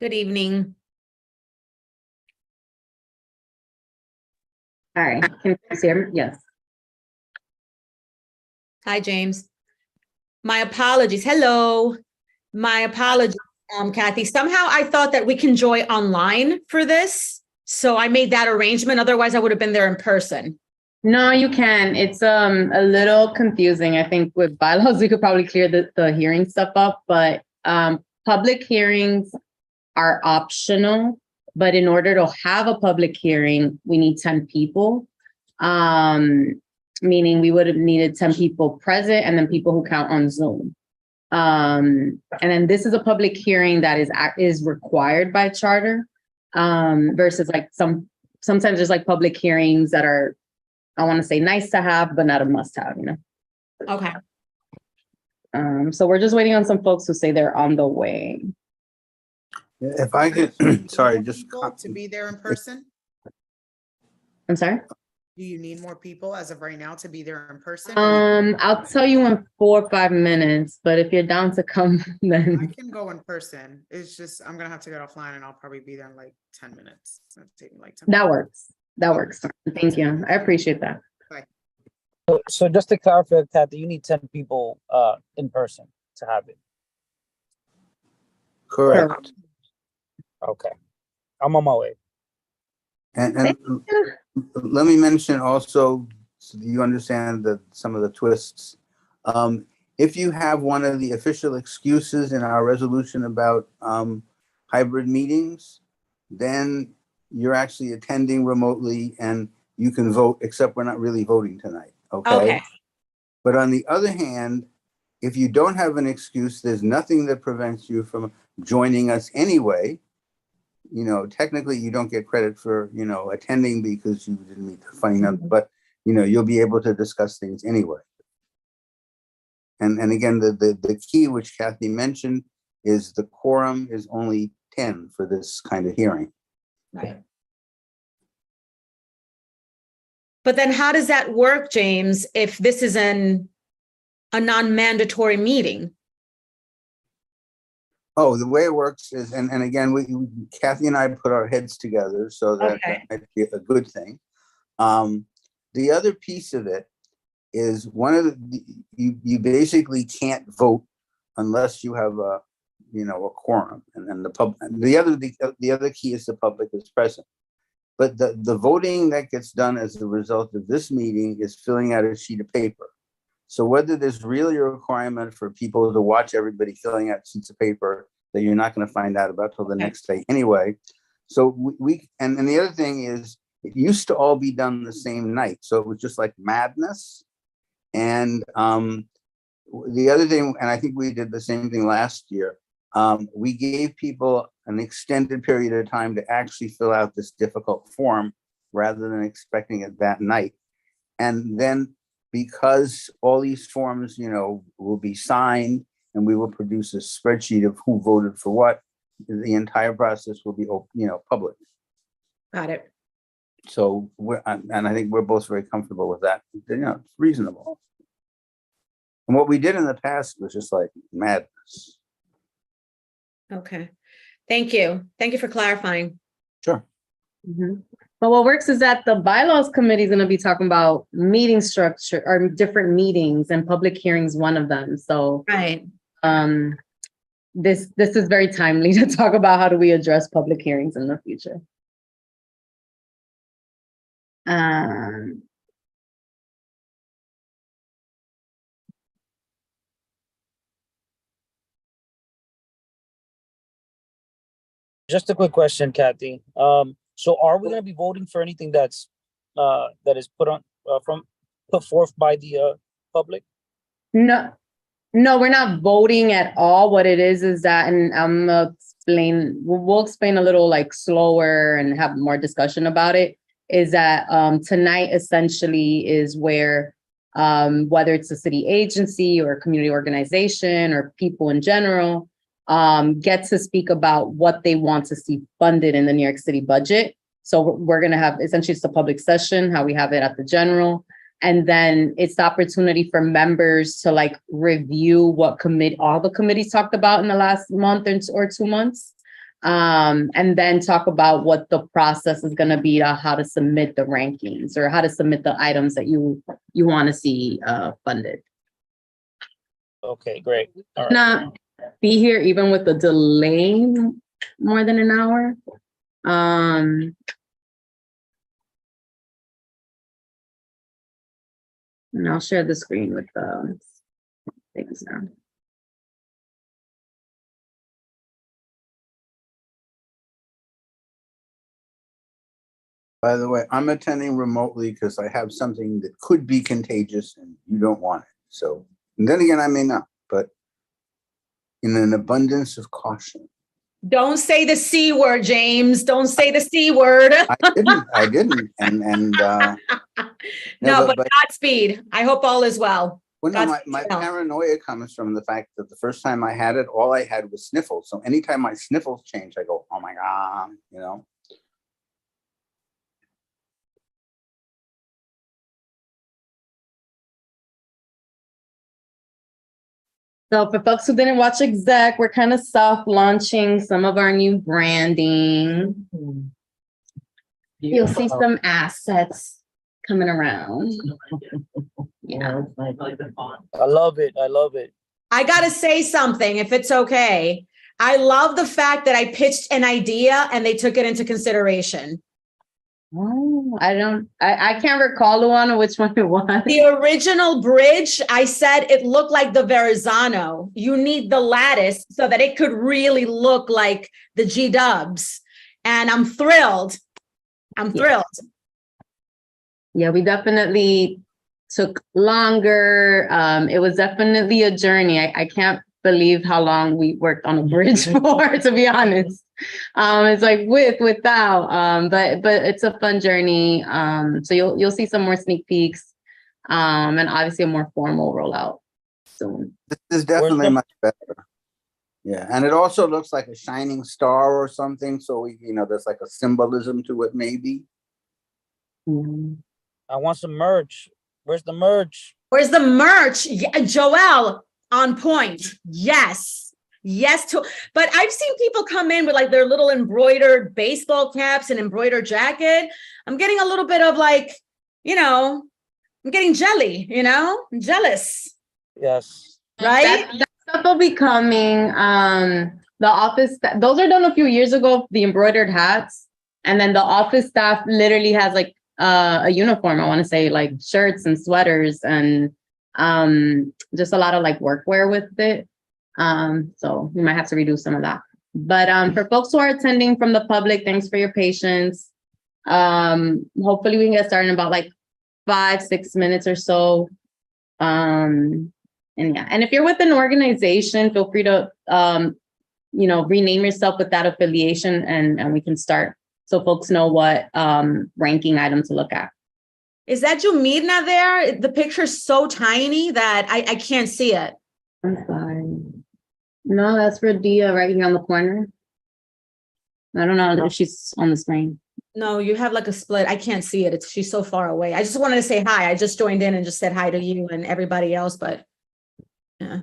Good evening. All right, can you guys hear me? Yes. Hi, James. My apologies. Hello. My apologies, Kathy. Somehow I thought that we can join online for this. So I made that arrangement. Otherwise, I would have been there in person. No, you can. It's a little confusing. I think with bylaws, we could probably clear the hearing stuff up, but public hearings are optional. But in order to have a public hearing, we need 10 people. Meaning we would have needed 10 people present and then people who count on Zoom. And then this is a public hearing that is required by charter, versus like sometimes there's like public hearings that are, I want to say nice to have, but not a must have, you know? Okay. So we're just waiting on some folks who say they're on the way. If I could, sorry, just to be there in person? I'm sorry? Do you need more people as of right now to be there in person? I'll tell you in 4 or 5 minutes, but if you're down to come, I then can go in person. It's just, I'm gonna have to get offline and I'll probably be there in like 10 minutes. It's gonna take me like 10 that minutes. works. That works. Thank you. I appreciate that. So just to clarify, Kathy, you need 10 people in person to have it. correct. Okay. I'm on my way. And let me mention also, so you understand some of the twists. If you have one of the official excuses in our resolution about hybrid meetings, then you're actually attending remotely and you can vote, except we're not really voting tonight, okay? Okay. But on the other hand, if you don't have an excuse, there's nothing that prevents you from joining us anyway. You know, technically you don't get credit for, you know, attending because you didn't meet the funding number, but you know, you'll be able to discuss things anyway. And again, the key, which Kathy mentioned, is the quorum is only 10 for this kind of hearing. Right. But then how does that work, James, if this is a non-mandatory meeting? Oh, the way it works is, and again, Kathy and I put our heads together, so that Okay. might be a good thing. The other piece of it is one of you basically can't vote unless you have a, you know, a quorum, and then the other key is the public is present. But the voting that gets done as a result of this meeting is filling out a sheet of paper. So whether there's really a requirement for people to watch everybody filling out sheets of paper that you're not going to find out about till the next day anyway. So and the other thing is, it used to all be done the same night. So it was just like madness. And the other thing, and I think we did the same thing last year, we gave people an extended period of time to actually fill out this difficult form rather than expecting it that night. And then because all these forms, you know, will be signed and we will produce a spreadsheet of who voted for what, the entire process will be, you know, public. Got it. So and I think we're both very comfortable with that. You know, it's reasonable. And what we did in the past was just like madness. Okay. Thank you. Thank you for clarifying. Sure. Mhm. But what works is that the bylaws committee is going to be talking about meeting structure or different meetings, and public hearings one of them. So Right. this is very timely to talk about how do we address public hearings in the future. Just a quick question, Kathy. So are we going to be voting for anything that is put forth by the public? No, we're not voting at all. What it is that, and I'm gonna explain, we'll explain a little like slower and have more discussion about it, is that tonight essentially is where whether it's a city agency or a community organization or people in general get to speak about what they want to see funded in the New York City budget. So we're going to have, essentially it's a public session, how we have it at the general. And then it's the opportunity for members to like review what all the committees talked about in the last month or 2 months. And then talk about what the process is going to be to how to submit the rankings or how to submit the items that you want to see funded. Okay, great. All right. Not be here even with the delay more than an hour. And I'll share the screen with the things now. By the way, I'm attending remotely because I have something that could be contagious and you don't want it. So, and then again, I may not, but in an abundance of caution. Don't say the C word, James. Don't say the C word. I didn't. And No, but- but Godspeed. I hope all is well. well, no, Godspeed my to you. paranoia comes from the fact that the first time I had it, all I had was sniffles. So anytime my sniffles change, I go, oh my God, you know? So for folks who didn't watch Exec, we're kind of soft launching some of our new branding. You'll see some assets coming around. Yeah. I love it. I love it. I got to say something, if it's okay. I love the fact that I pitched an idea and they took it into consideration. Oh, I can't recall, Luana, which one it was. The original bridge, I said it looked like the Verrazano. You need the lattice so that it could really look like the G-dubs. And I'm thrilled. I'm Yeah. thrilled. Yeah, we definitely took longer. It was definitely a journey. I can't believe how long we worked on a bridge for, to be honest. It's like without, but it's a fun journey. So you'll see some more sneak peeks, and obviously a more formal rollout soon. This is definitely the- much better. Yeah, and it also looks like a shining star or something. So, you know, there's like a symbolism to it, maybe. I want some merch. Where's the merch? Where's the merch? Yeah, Joelle, on point. Yes. Yes to, but I've seen people come in with like their little embroidered baseball caps and embroidered jacket. I'm getting a little bit of like, I'm getting jelly, I'm jealous, Yes. right? That stuff will be coming. The office, those are done a few years ago, the embroidered hats. And then the office staff literally has like a uniform, I want to say, like shirts and sweaters and just a lot of like workwear with it. So we might have to redo some of that. But for folks who are attending from the public, thanks for your patience. Hopefully we can get started in about like 5-6 minutes or so. And yeah, and if you're with an organization, feel free to rename yourself with that affiliation and we can start so folks know what ranking item to look at. Is that Jumirna there? The picture's so tiny that I can't see it. I'm sorry. No, that's Radia right here on the corner. I don't know if she's on the screen. No, you have like a split. I can't see it. She's so far away. I just wanted to say hi. I just joined in and just said hi to you and everybody else, but yeah.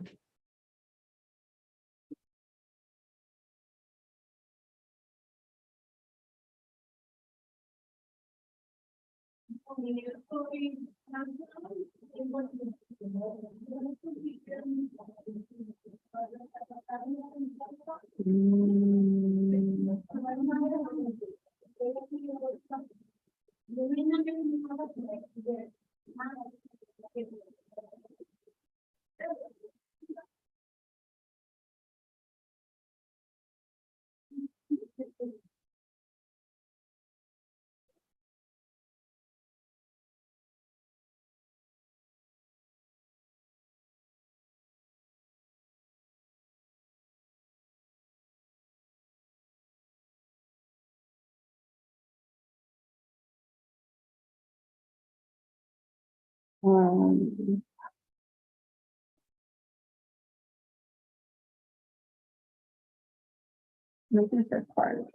Making her part.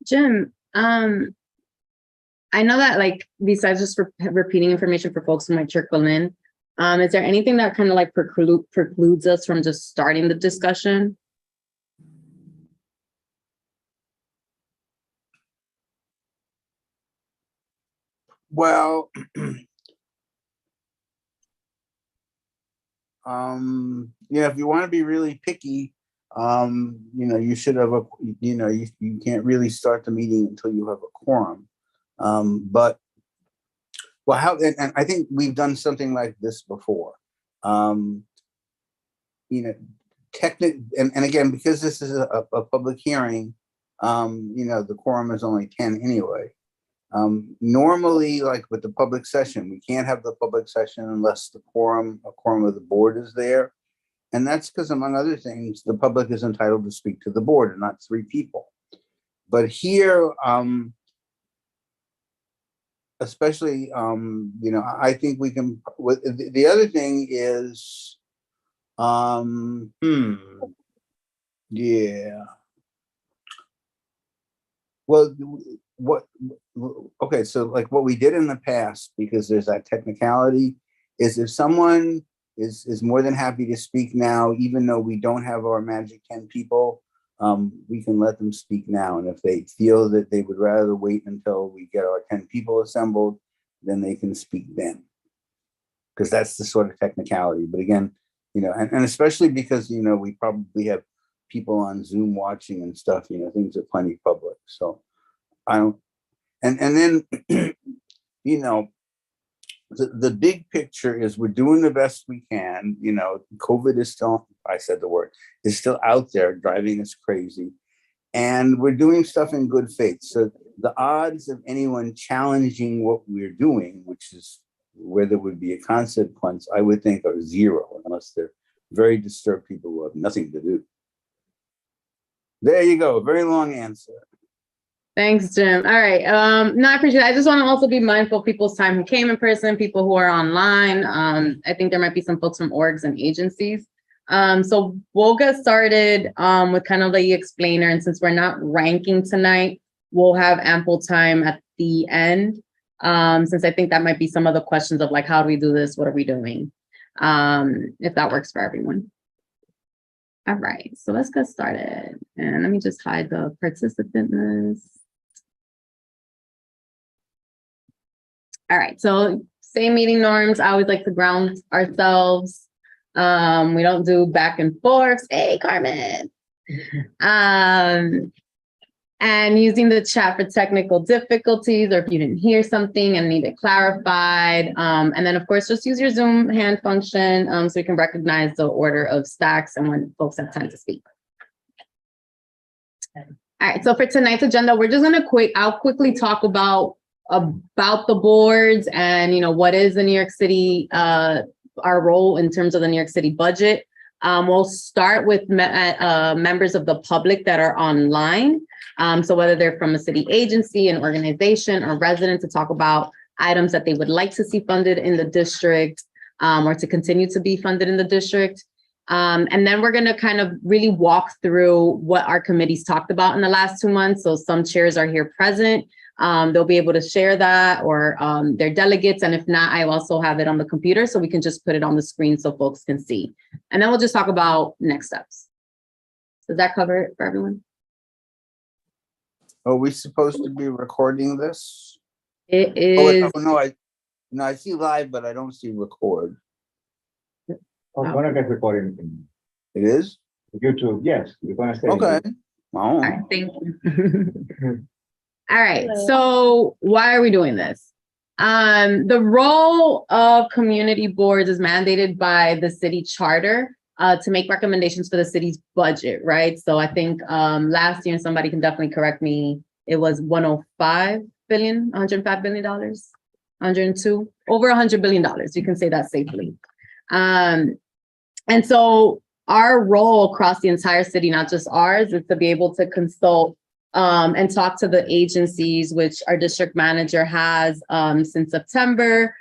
Jim, I know that like besides just repeating information for folks who might trickle in, is there anything that kind of like precludes us from just starting the discussion? Well, if you want to be really picky, you should have you can't really start the meeting until you have a quorum. But and I think we've done something like this before. And again, because this is a public hearing, the quorum is only 10 anyway. Normally, like with the public session, we can't have the public session unless a quorum of the board is there. And that's because, among other things, the public is entitled to speak to the board and not 3 people. But here, especially, I think we can, the other thing is, yeah. Well, okay, so like what we did in the past, because there's that technicality, is if someone is more than happy to speak now, even though we don't have our magic 10 people, we can let them speak now. And if they feel that they would rather wait until we get our 10 people assembled, then they can speak then. Because that's the sort of technicality. But again, and especially because, we probably have people on Zoom watching and stuff, things are plenty public. So I don't, and then, the big picture is we're doing the best we can. COVID is still, I said the word, is still out there driving us crazy. And we're doing stuff in good faith. So the odds of anyone challenging what we're doing, which is where there would be a consequence, I would think are 0, unless they're very disturbed people who have nothing to do. There you go. Very long answer. Thanks, Jim. All right. No, I appreciate it. I just want to also be mindful of people's time who came in person, people who are online. I think there might be some folks from orgs and agencies. So we'll get started with kind of the explainer. And since we're not ranking tonight, we'll have ample time at the end. Since I think that might be some of the questions of like, how do we do this? What are we doing? If that works for everyone. All right, so let's get started. And let me just hide the participant list. All right, so same meeting norms. I always like to ground ourselves. We don't do back and forth. Hey, Carmen. And using the chat for technical difficulties, or if you didn't hear something and need it clarified. And then of course, just use your Zoom hand function so you can recognize the order of stacks and when folks have time to speak. All right, so for tonight's agenda, we're just gonna I'll quickly talk about the boards and what is the New York City, our role in terms of the New York City budget. We'll start with members of the public that are online. So whether they're from a city agency, an organization, or resident, to talk about items that they would like to see funded in the district or to continue to be funded in the district. And then we're gonna kind of really walk through what our committees talked about in the last 2 months. So some chairs are here present. they'll be able to share that or their delegates. And if not, I also have it on the computer so we can just put it on the screen so folks can see. And then we'll just talk about next steps. Does that cover it for everyone? Are we supposed to be recording this? It Oh, is. no, I see live, but I don't see record. Oh, we're gonna get recording in It is? YouTube, yes, we're gonna stay. Okay. Oh, All right, thank you. All right, so why are we doing this? The role of community boards is mandated by the city charter to make recommendations for the city's budget, right? So I think last year, and somebody can definitely correct me, it was 105 billion, $105 billion, 102, over $100 billion. You can say that safely. And so our role across the entire city, not just ours, is to be able to consult and talk to the agencies, which our district manager has since September,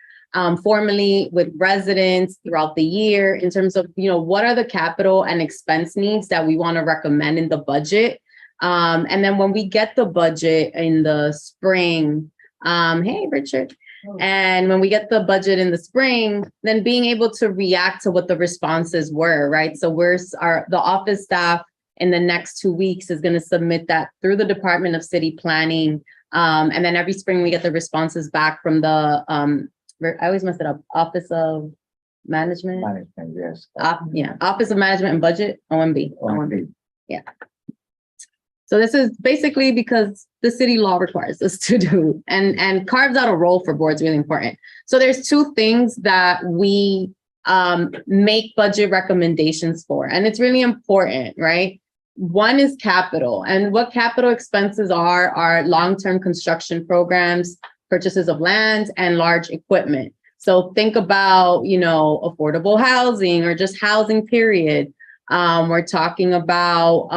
formally with residents throughout the year in terms of, what are the capital and expense needs that we want to recommend in the budget. And then when we get the budget in the spring, hey, Richard. And when we get the budget in the spring, then being able to react to what the responses were, right? So the office staff in the next 2 weeks is going to submit that through the Department of City Planning. And then every spring we get the responses back from the, I always mess it up, Office of Management. Management, yes. Office of Management and Budget, OMB. OMB. Yeah. So this is basically because the city law requires us to do and carves out a role for boards, really important. So there's two things that we make budget recommendations for, and it's really important, right? One is capital, and what capital expenses are long-term construction programs, purchases of land, and large equipment. So think about, affordable housing or just housing period. We're talking about,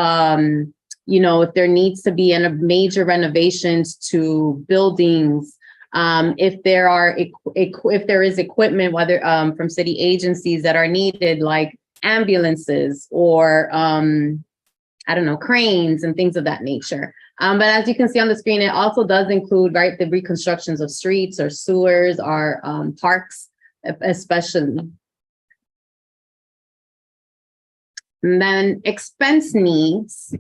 if there needs to be major renovations to buildings, if there is equipment, whether from city agencies that are needed, like ambulances or cranes and things of that nature. But as you can see on the screen, it also does include, right, the reconstructions of streets or sewers or parks, especially. And then expense needs.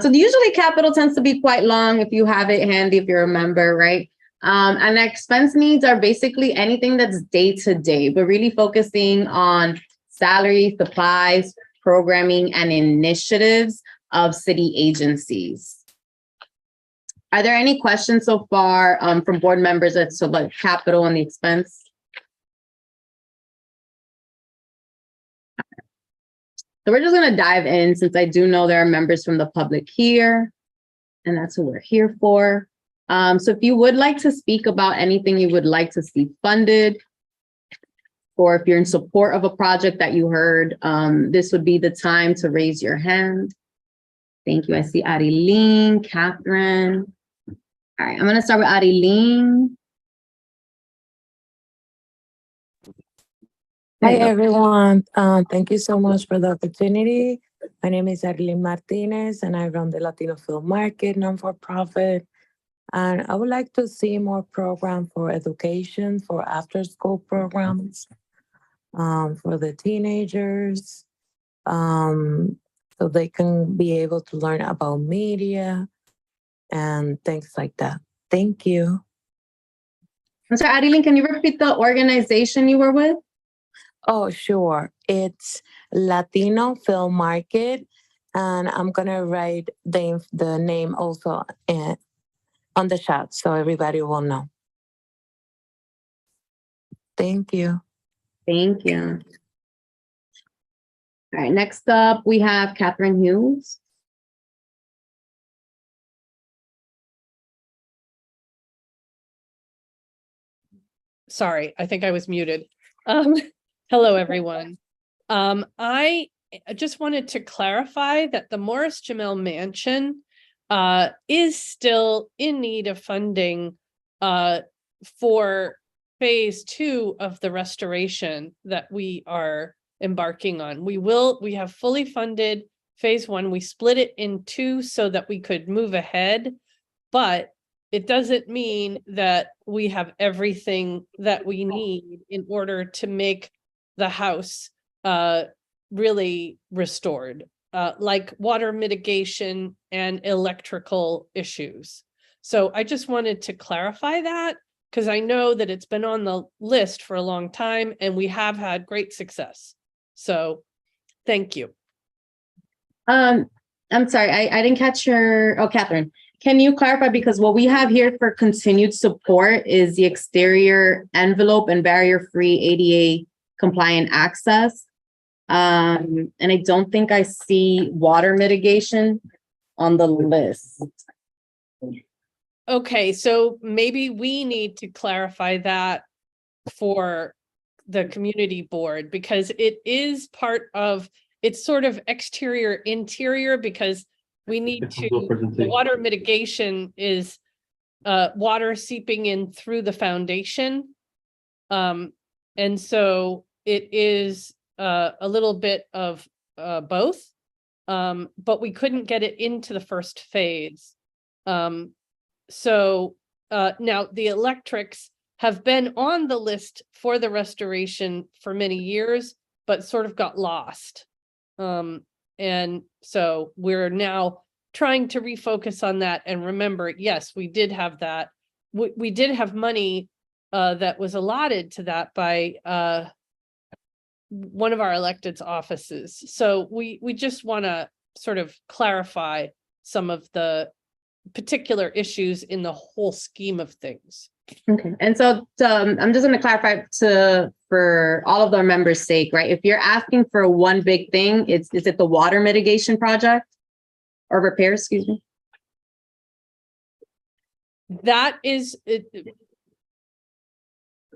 So usually capital tends to be quite long if you have it handy, if you're a member, right? And expense needs are basically anything that's day to day, but really focusing on salary, supplies, programming, and initiatives of city agencies. Are there any questions so far from board members as to like capital and the expense? So we're just going to dive in, since I do know there are members from the public here, and that's what we're here for. So if you would like to speak about anything you would like to see funded, or if you're in support of a project that you heard, this would be the time to raise your hand. Thank you. I see Arileen, Catherine. All right, I'm going to start with Arileen. Hi, everyone. Thank you so much for the opportunity. My name is Arlene Martinez, and I run the Latino Film Market, non-for-profit. And I would like to see more program for education, for after-school programs, for the teenagers, so they can be able to learn about media and things like that. Thank you. I'm sorry, Arileen, can you repeat the organization you were with? Oh, sure. It's Latino Film Market, and I'm gonna write the name also on the chat so everybody will know. Thank you. Thank you. All right, next up, we have Catherine Hughes. Sorry, I think I was muted. Hello, everyone. I just wanted to clarify that the Morris Jamel Mansion is still in need of funding for phase 2 of the restoration that we are embarking on. We have fully funded phase 1. We split it in 2 so that we could move ahead, but it doesn't mean that we have everything that we need in order to make the house really restored, like water mitigation and electrical issues. So I just wanted to clarify that because I know that it's been on the list for a long time and we have had great success. So thank you. I'm sorry, I didn't catch your, oh, Catherine, can you clarify? Because what we have here for continued support is the exterior envelope and barrier-free ADA compliant access. And I don't think I see water mitigation on the list. Okay, so maybe we need to clarify that for the community board because it is part of, it's sort of exterior interior because we need to, the water mitigation is water seeping in through the foundation. And so it is a little bit of both, but we couldn't get it into the first phase. So now the electrics have been on the list for the restoration for many years, but sort of got lost. And so we're now trying to refocus on that and remember, yes, we did have that. We did have money that was allotted to that by one of our electeds offices. So we just want to sort of clarify some of the particular issues in the whole scheme of things. Okay, and so I'm just going to clarify for all of our members' sake, right? If you're asking for one big thing, is it the water mitigation project or repair, excuse me? That is,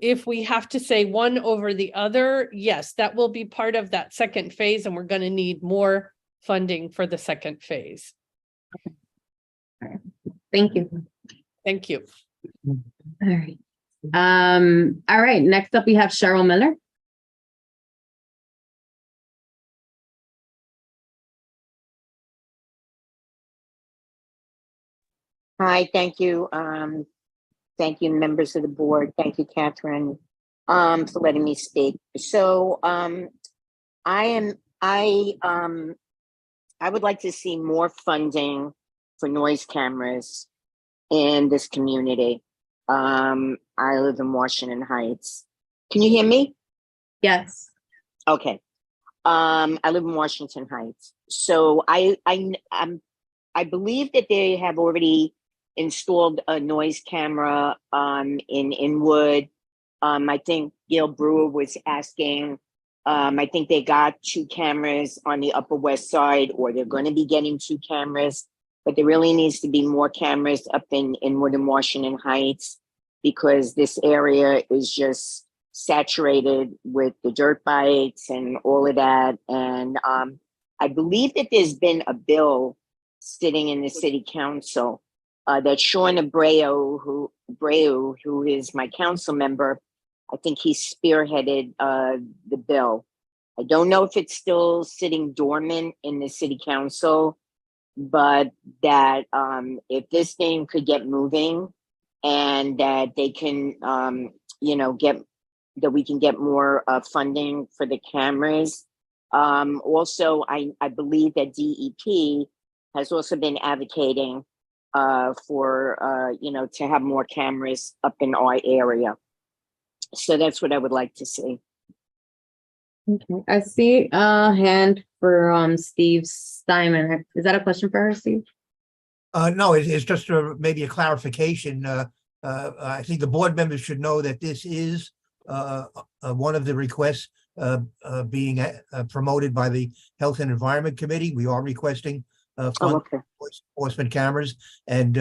if we have to say one over the other, yes, that will be part of that second phase, and we're going to need more funding for the second phase. Thank you. Thank you. All right. All right, next up we have Cheryl Miller. Hi, thank you. Thank you, members of the board. Thank you, Catherine, for letting me speak. So I would like to see more funding for noise cameras in this community. I live in Washington Heights. Can you hear me? Yes. Okay. I live in Washington Heights. So I believe that they have already installed a noise camera in Inwood. I think Gail Brewer was asking. I think they got 2 cameras on the Upper West Side, or they're going to be getting 2 cameras. But there really needs to be more cameras up in Inwood and Washington Heights because this area is just saturated with the dirt bikes and all of that. And I believe that there's been a bill sitting in the city council that Sean Abreu, who is my council member, I think he spearheaded the bill. I don't know if it's still sitting dormant in the city council, but that if this thing could get moving and that they can, that we can get more funding for the cameras. Also, I believe that DEP has also been advocating for, to have more cameras up in our area. So that's what I would like to see. Okay, I see a hand for Steve Steinman. Is that a question for her, Steve? No, it's just maybe a clarification. I think the board members should know that this is one of the requests being promoted by the Health and Environment Committee. We are requesting funds for enforcement cameras, and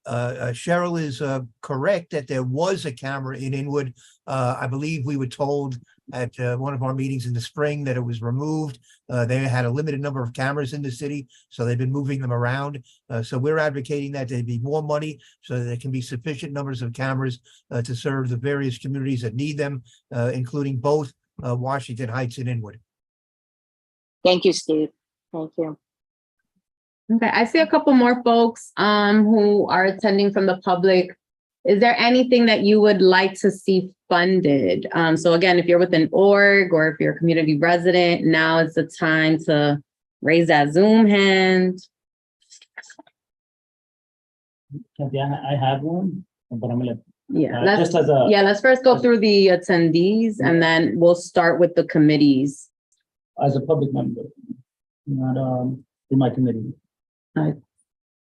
Cheryl is correct that there was a camera in Inwood. I believe we were told at one of our meetings in the spring that it was removed. They had a limited number of cameras in the city, so they've been moving them around. So we're advocating that there be more money so that there can be sufficient numbers of cameras to serve the various communities that need them, including both Washington Heights and Inwood. Thank you, Steve. Thank you. Okay, I see a couple more folks who are attending from the public. Is there anything that you would like to see funded? So again, if you're with an org or if you're a community resident, now is the time to raise that Zoom hand. I have one, but I'm gonna, Yeah, just as a, let's first go through the attendees and then we'll start with the committees. as a public member, not, in my committee.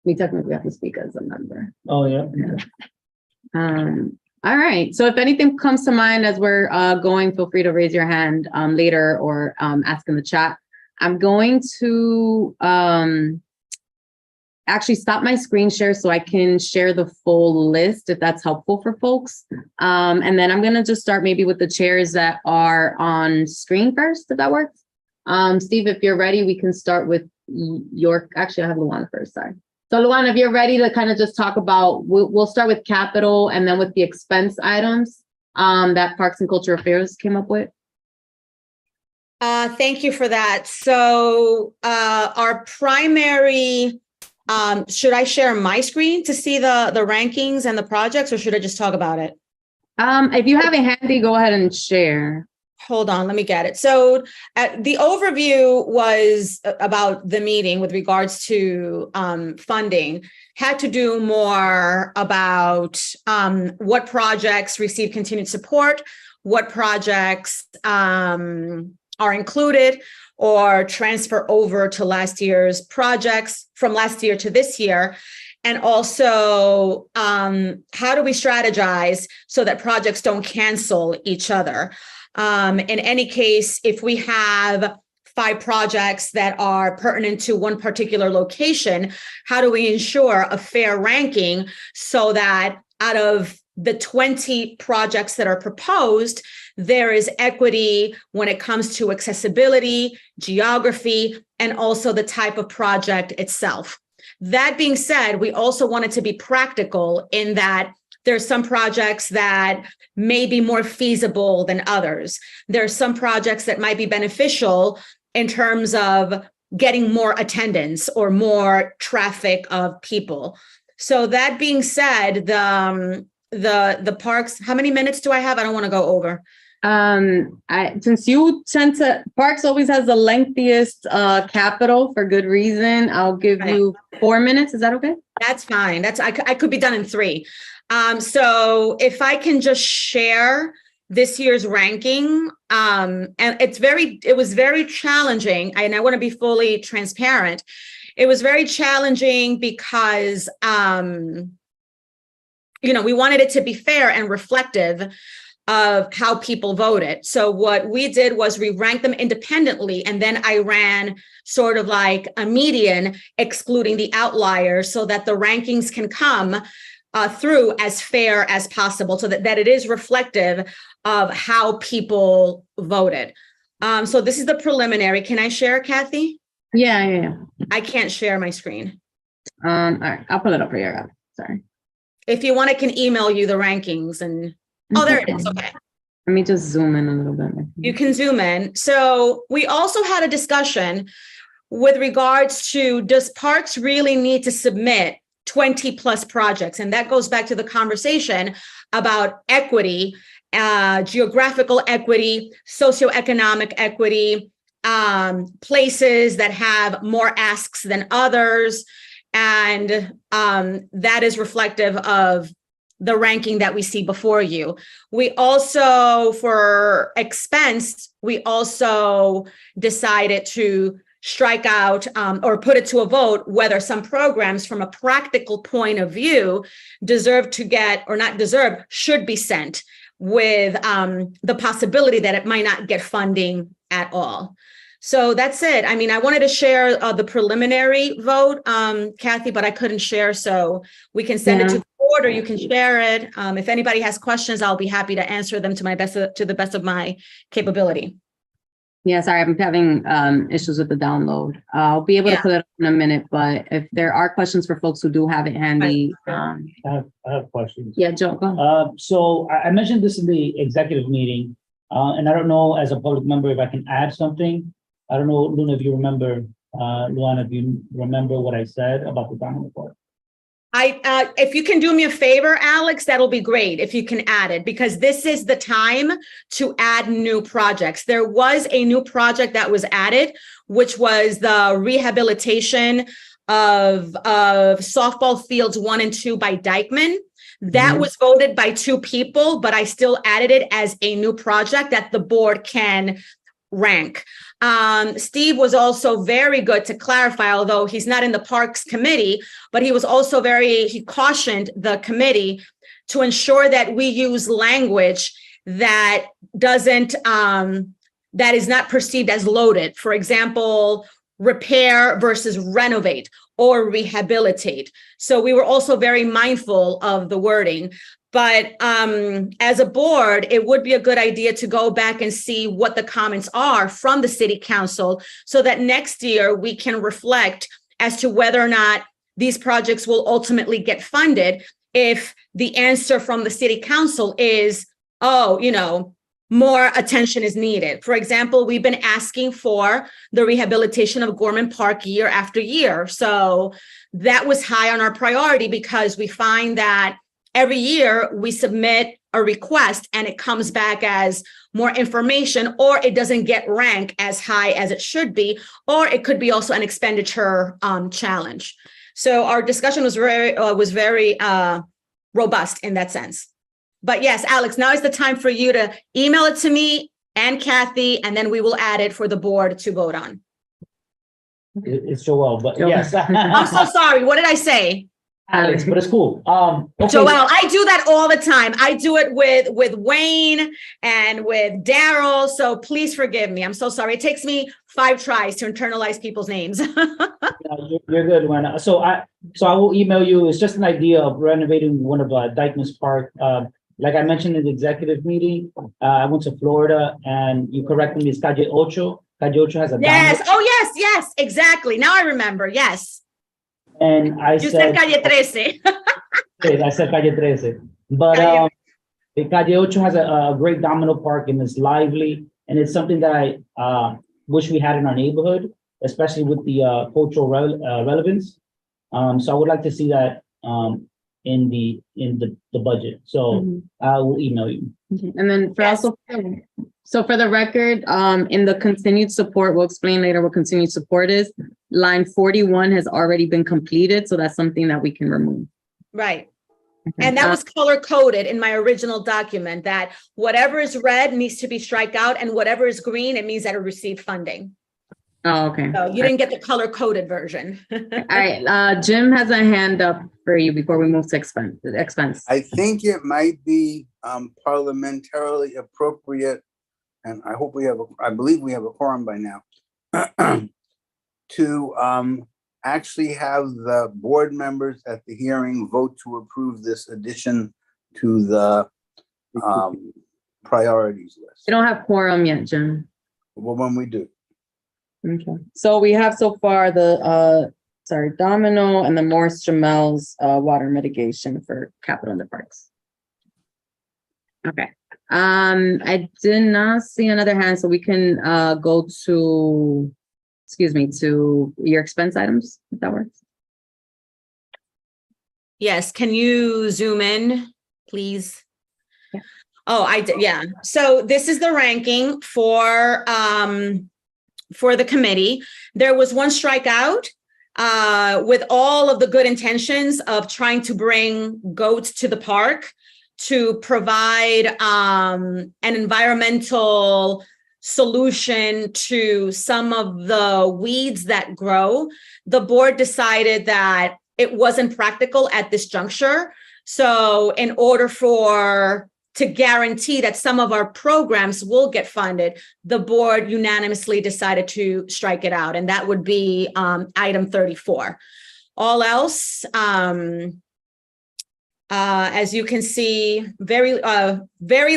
We technically have to speak as a member. Oh, yeah. All right, so if anything comes to mind as we're going, feel free to raise your hand later or ask in the chat. I'm going to actually stop my screen share so I can share the full list if that's helpful for folks. And then I'm gonna just start maybe with the chairs that are on screen first, if that works. Steve, if you're ready, we can start with your, actually I have Luana first, sorry. So Luana, if you're ready to kind of just talk about, we'll start with capital and then with the expense items that Parks and Culture Affairs came up with. Thank you for that. So our primary, should I share my screen to see the rankings and the projects, or should I just talk about it? If you have it handy, go ahead and share. Hold on, let me get it. So the overview was about the meeting with regards to funding, had to do more about what projects receive continued support, what projects are included or transfer over to last year's projects from last year to this year. And also, how do we strategize so that projects don't cancel each other? In any case, if we have 5 projects that are pertinent to one particular location, how do we ensure a fair ranking so that out of the 20 projects that are proposed, there is equity when it comes to accessibility, geography, and also the type of project itself. That being said, we also wanted to be practical in that there's some projects that may be more feasible than others. There are some projects that might be beneficial in terms of getting more attendance or more traffic of people. So that being said, the parks, how many minutes do I have? I don't want to go over. Since you tend to, Parks always has the lengthiest capital for good reason. I'll give you 4 minutes. Is that okay? That's fine. I could be done in 3. So if I can just share this year's ranking, and it was very challenging, and I want to be fully transparent. It was very challenging because, we wanted it to be fair and reflective of how people voted. So what we did was we ranked them independently, and then I ran sort of like a median, excluding the outliers, so that the rankings can come through as fair as possible, so that it is reflective of how people voted. So this is the preliminary. Can I share, Kathy? Yeah. I can't share my screen. All right, I'll pull it up for you. Sorry. If you want, I can email you the rankings and, oh, there it is, okay. Let me just zoom in a little bit. You can zoom in. So we also had a discussion with regards to, does Parks really need to submit 20 plus projects? And that goes back to the conversation about equity, geographical equity, socioeconomic equity, places that have more asks than others. And that is reflective of the ranking that we see before you. We also, for expense, we also decided to strike out or put it to a vote whether some programs from a practical point of view deserve to get, or not deserve, should be sent, with the possibility that it might not get funding at all. So that's it. I mean, I wanted to share the preliminary vote, Kathy, but I couldn't share. So we can send it to the board, or you can share it. If anybody has questions, I'll be happy to answer them to the best of my capability. Yeah, sorry, I'm having issues with the download. I'll be able to put it up in a minute, but if there are questions for folks who do have it handy. I have questions. Yeah, Joe, go ahead. So I mentioned this in the executive meeting, and I don't know as a public member if I can add something. I don't know, Luna, if you remember. Luana, do you remember what I said about the domino park? If you can do me a favor, Alex, that'll be great if you can add it, because this is the time to add new projects. There was a new project that was added, which was the rehabilitation of softball fields 1 and 2 by Dykeman. That was voted by 2 people, but I still added it as a new project that the board can rank. Steve was also very good to clarify, although he's not in the Parks Committee, but he was also he cautioned the committee to ensure that we use language that doesn't, that is not perceived as loaded. For example, repair versus renovate or rehabilitate. So we were also very mindful of the wording. But as a board, it would be a good idea to go back and see what the comments are from the city council so that next year we can reflect as to whether or not these projects will ultimately get funded. If the answer from the city council is, oh, you know, more attention is needed. For example, we've been asking for the rehabilitation of Gorman Park year after year. So that was high on our priority because we find that every year we submit a request and it comes back as more information, or it doesn't get ranked as high as it should be, or it could be also an expenditure challenge. So our discussion was very robust in that sense. But yes, Alex, now is the time for you to email it to me and Kathy, and then we will add it for the board to vote on. It's Joel, but yes. I'm so sorry. What did I say? Alex, but it's cool. Okay. Joel, I do that all the time. I do it with Wayne and with Daryl. So please forgive me. I'm so sorry. It takes me 5 tries to internalize people's names. You're good, Luana. So I will email you. It's just an idea of renovating one of Dykeman's Park. Like I mentioned in the executive meeting, I went to Florida, and you corrected me. It's Calle Ocho. Calle Ocho has a yes. diamond. Oh yes, exactly. Now I remember. Yes. And You said Calle 13. I said Calle 13. But Calle Ocho has a great domino park, and it's lively, and it's something that I wish we had in our neighborhood, especially with the cultural relevance. So I would like to see that in the budget. So I will email you. And then so for the record, in the continued support, we'll explain later what continued support is. Line 41 has already been completed, so that's something that we can remove. Right. And that was color coded in my original document, that whatever is red needs to be strike out, and whatever is green, it means that it received funding. Oh, okay. So you didn't get the color coded version. All right, Jim has a hand up for you before we move to expense. I think it might be parliamentarily appropriate, and I hope I believe we have a quorum by now, to actually have the board members at the hearing vote to approve this addition to the priorities list. We don't have quorum yet, Jim. Well, when we do. Okay. So we have so far the Domino and the Morris Jamel's water mitigation for capital in the parks. Okay. I did not see another hand, so we can go to, to your expense items, if that works. Yes. Can you zoom in, please? Yeah. Oh, I did. Yeah. So this is the ranking for the committee. There was one strikeout with all of the good intentions of trying to bring goats to the park to provide an environmental solution to some of the weeds that grow. The board decided that it wasn't practical at this juncture. So in order to guarantee that some of our programs will get funded, the board unanimously decided to strike it out, and that would be item 34. All else, as you can see, very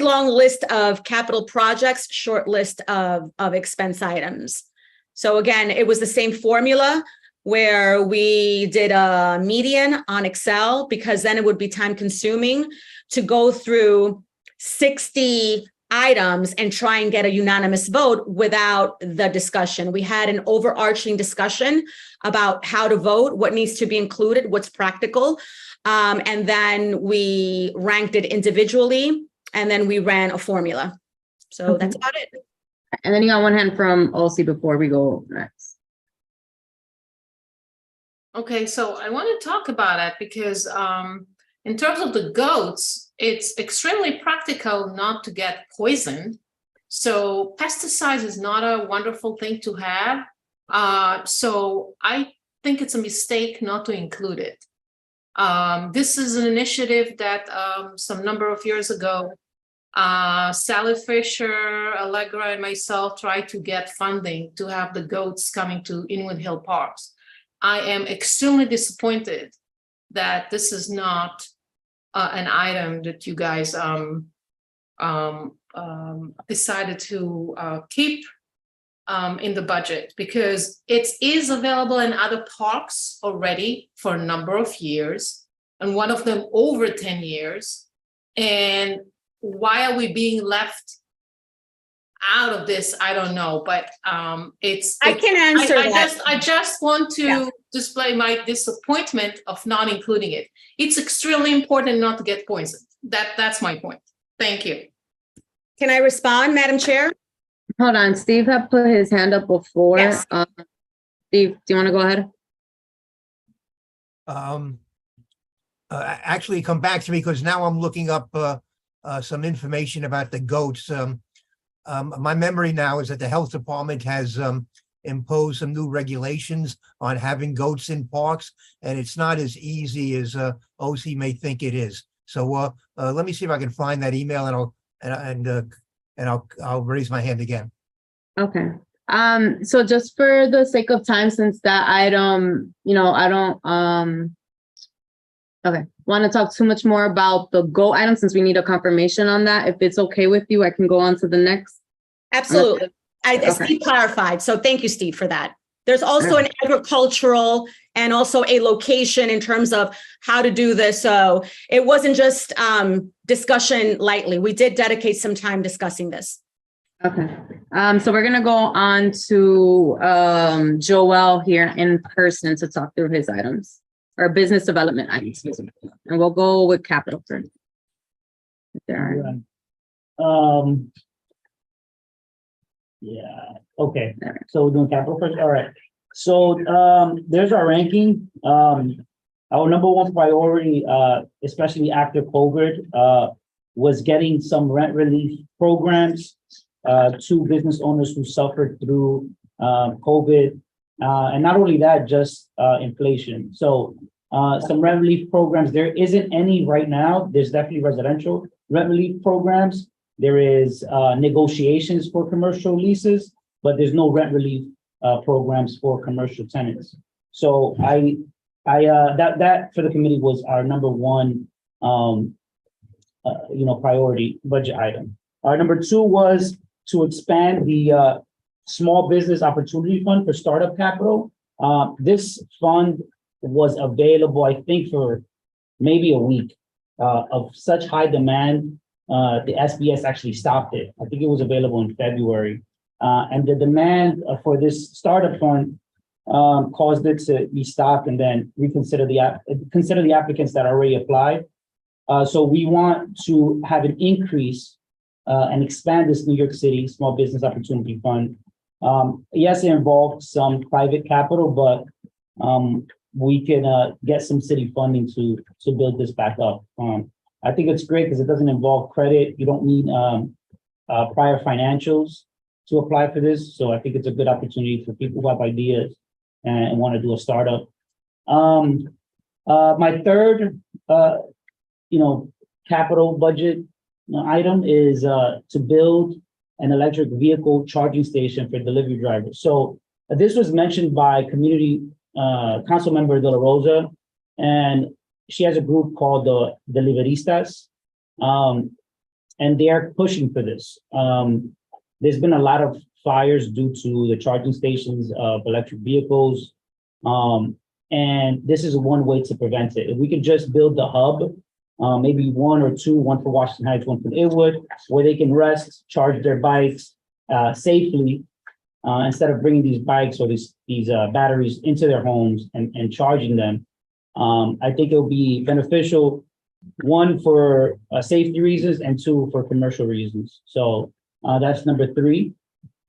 long list of capital projects, short list of expense items. So again, it was the same formula where we did a median on Excel, because then it would be time consuming to go through 60 items and try and get a unanimous vote without the discussion. We had an overarching discussion about how to vote, what needs to be included, what's practical. And then we ranked it individually, and then we ran a formula. So that's about it. And then you got one hand from Olsie before we go next. Okay, so I want to talk about it because in terms of the goats, it's extremely practical not to get poisoned. So pesticides is not a wonderful thing to have. So I think it's a mistake not to include it. This is an initiative that some number of years ago, Sally Fisher, Allegra, and myself tried to get funding to have the goats coming to Inwood Hill Parks. I am extremely disappointed that this is not an item that you guys decided to keep in the budget, because it is available in other parks already for a number of years, and one of them over 10 years. And why are we being left out of this? I don't know, but I can answer that. I just want to display my disappointment of not including it. It's extremely important not to get poisoned. That's my point. Thank you. Can I respond, Madam Chair? Hold on, Steve had put his hand up before. Yes. Steve, do you want to go ahead? Actually come back to me because now I'm looking up some information about the goats. My memory now is that the health department has imposed some new regulations on having goats in parks, and it's not as easy as OC may think it is. So let me see if I can find that email, and I'll raise my hand again. Okay. So just for the sake of time, since that item, I don't want to talk too much more about the goat item, since we need a confirmation on that. If it's okay with you, I can go on to the next. Absolutely. Okay. Steve clarified. So thank you, Steve, for that. There's also an agricultural and also a location in terms of how to do this. So it wasn't just discussion lightly. We did dedicate some time discussing this. Okay. So we're going to go on to Joel here in person to talk through his items, or business development items. And we'll go with capital first. Yeah, okay, so we're doing capital first, all right. So there's our ranking. Our number one priority, especially after COVID, was getting some rent relief programs to business owners who suffered through COVID. And not only that, just inflation. So some rent relief programs, there isn't any right now. There's definitely residential rent relief programs. There is negotiations for commercial leases, but there's no rent relief programs for commercial tenants. So that for the committee was our number one, priority budget item. Our number two was to expand the Small Business Opportunity Fund for startup capital. This fund was available, I think, for maybe a week of such high demand. The SBS actually stopped it. I think it was available in February. And the demand for this startup fund caused it to be stopped and then consider the applicants that already applied. So we want to have an increase and expand this New York City Small Business Opportunity Fund. Yes, it involved some private capital, but we can get some city funding to build this back up. I think it's great because it doesn't involve credit. You don't need prior financials to apply for this. So I think it's a good opportunity for people who have ideas and want to do a startup. My third, capital budget item is to build an electric vehicle charging station for delivery drivers. So this was mentioned by community council member De La Rosa, and she has a group called the Deliveristas, and they are pushing for this. There's been a lot of fires due to the charging stations of electric vehicles, and this is one way to prevent it. If we could just build the hub maybe one or two, one for Washington Heights, one for Inwood, where they can rest, charge their bikes safely, instead of bringing these bikes or these batteries into their homes and charging them. I think it'll be beneficial, one for safety reasons and two for commercial reasons. So that's number 3.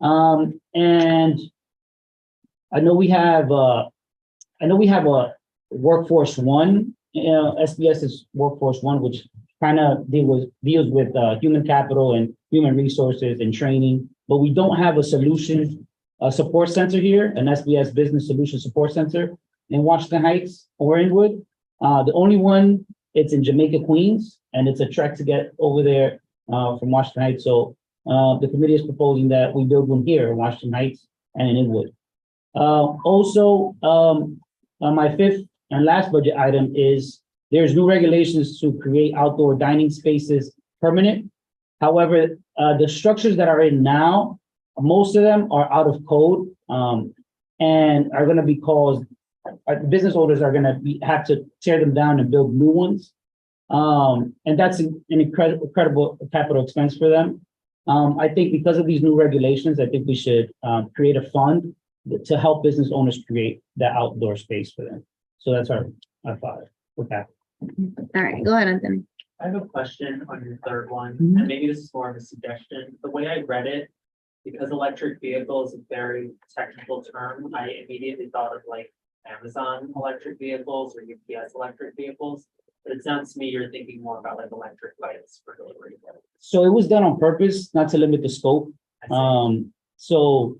And I know we have a Workforce One. SBS is Workforce One, which kind of deals with human capital and human resources and training, but we don't have a support center here, an SBS Business Solution Support Center in Washington Heights or Inwood. The only one, it's in Jamaica, Queens, and it's a trek to get over there from Washington Heights. So the committee is proposing that we build one here in Washington Heights and in Inwood. Also, my 5th and last budget item is there's new regulations to create outdoor dining spaces permanent. However, the structures that are in now, most of them are out of code and are going to be caused, business owners are going to have to tear them down and build new ones. And that's an incredible capital expense for them. I think because of these new regulations, I think we should create a fund to help business owners create that outdoor space for them. So that's our thought with that. All right, go ahead, Anthony. I have a question on your third one, Mhm. and maybe this is more of a suggestion. The way I read it, because electric vehicle is a very technical term, I immediately thought of like Amazon electric vehicles or UPS electric vehicles. But it sounds to me you're thinking more about like electric bikes for delivery. So it was done on purpose, not to limit the scope. So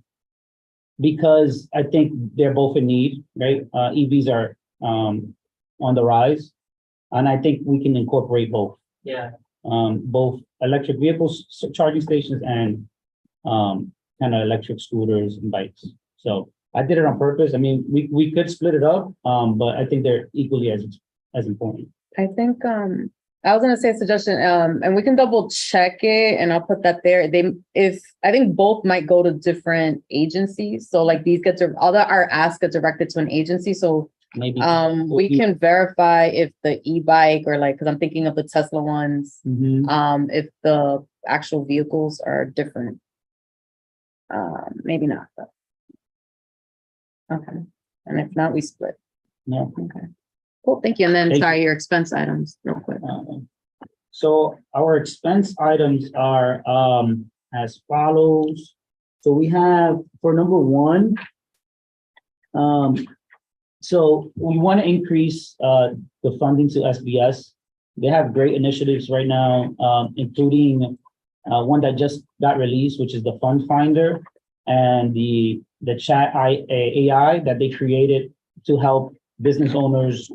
because I think they're both in need, right? EVs are on the rise. And I think we can incorporate both. Yeah. Both electric vehicles, charging stations, and kind of electric scooters and bikes. So I did it on purpose. I mean, we could split it up, but I think they're equally as important. I think I was gonna say a suggestion, and we can double check it, and I'll put that there. I think both might go to different agencies. So like these all our asks get directed to an agency. So Maybe. we can verify if the e-bike or like, because I'm thinking of the Tesla ones, Mhm. if the actual vehicles are different. Maybe not, but. Okay, and if not, we split. Yeah. Okay, cool, thank you. And then, Thank you. sorry, your expense items, real quick. So our expense items are as follows. So we have for number 1, so we want to increase the funding to SBS. They have great initiatives right now, including one that just got released, which is the Fund Finder, and the chat AI that they created to help business owners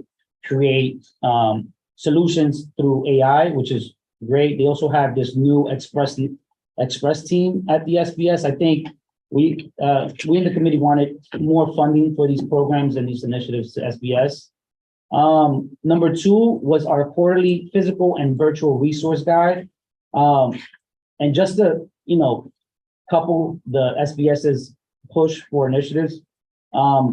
create solutions through AI, which is great. They also have this new Express team at the SBS. I think we in the committee wanted more funding for these programs and these initiatives to SBS. Number 2 was our quarterly physical and virtual resource guide. And just to, couple the SBS's push for initiatives,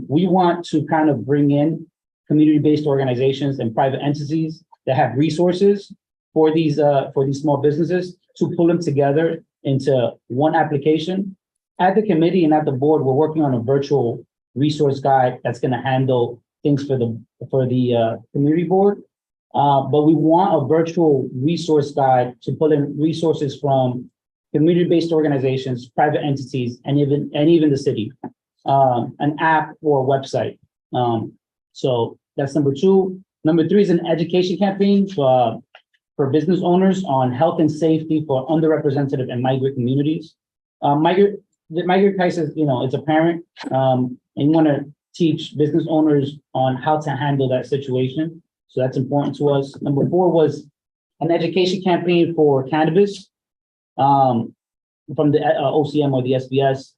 we want to kind of bring in community-based organizations and private entities that have resources for these small businesses to pull them together into one application. At the committee and at the board, we're working on a virtual resource guide that's going to handle things for the community board. But we want a virtual resource guide to pull in resources from community-based organizations, private entities, and even the city, an app or a website. So that's number 2. Number 3 is an education campaign for business owners on health and safety for underrepresented and migrant communities. The migrant crisis, it's apparent, and you want to teach business owners on how to handle that situation. So that's important to us. Number 4 was an education campaign for cannabis from the OCM or the SBS.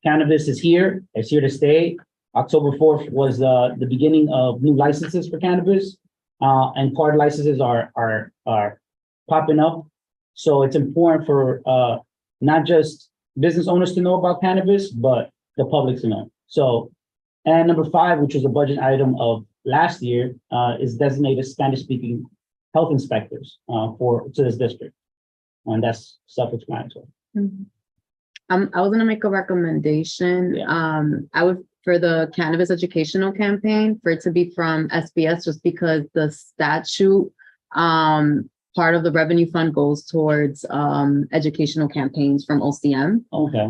Cannabis is here. It's here to stay. October 4th was the beginning of new licenses for cannabis, and card licenses are popping up. So it's important for not just business owners to know about cannabis, but the public to know. So, and number 5, which was a budget item of last year, is designated Spanish-speaking health inspectors, to this district. And that's self-explanatory. I was gonna make a recommendation. Yeah. I would, for the cannabis educational campaign, for it to be from SBS, just because the statute, part of the revenue fund goes towards, educational campaigns from OCM. Okay,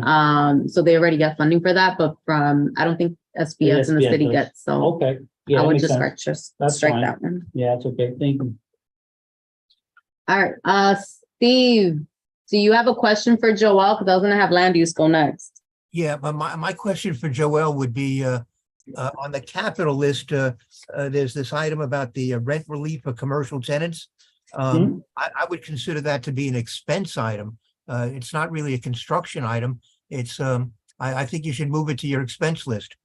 So they already get funding for that, but from, I don't think SBS in the SBS city does. gets, so okay. Yeah, I that would makes just sense. That's strike fine. that one. Yeah, it's okay. Thank you. All right, Steve, do you have a question for Joelle? Because I was gonna have land use go next. Yeah, but my question for Joelle would be, on the capital list, there's this item about the rent relief for commercial tenants. I would consider that to be an expense item. It's not really a construction item. It's, I think you should move it to your expense list.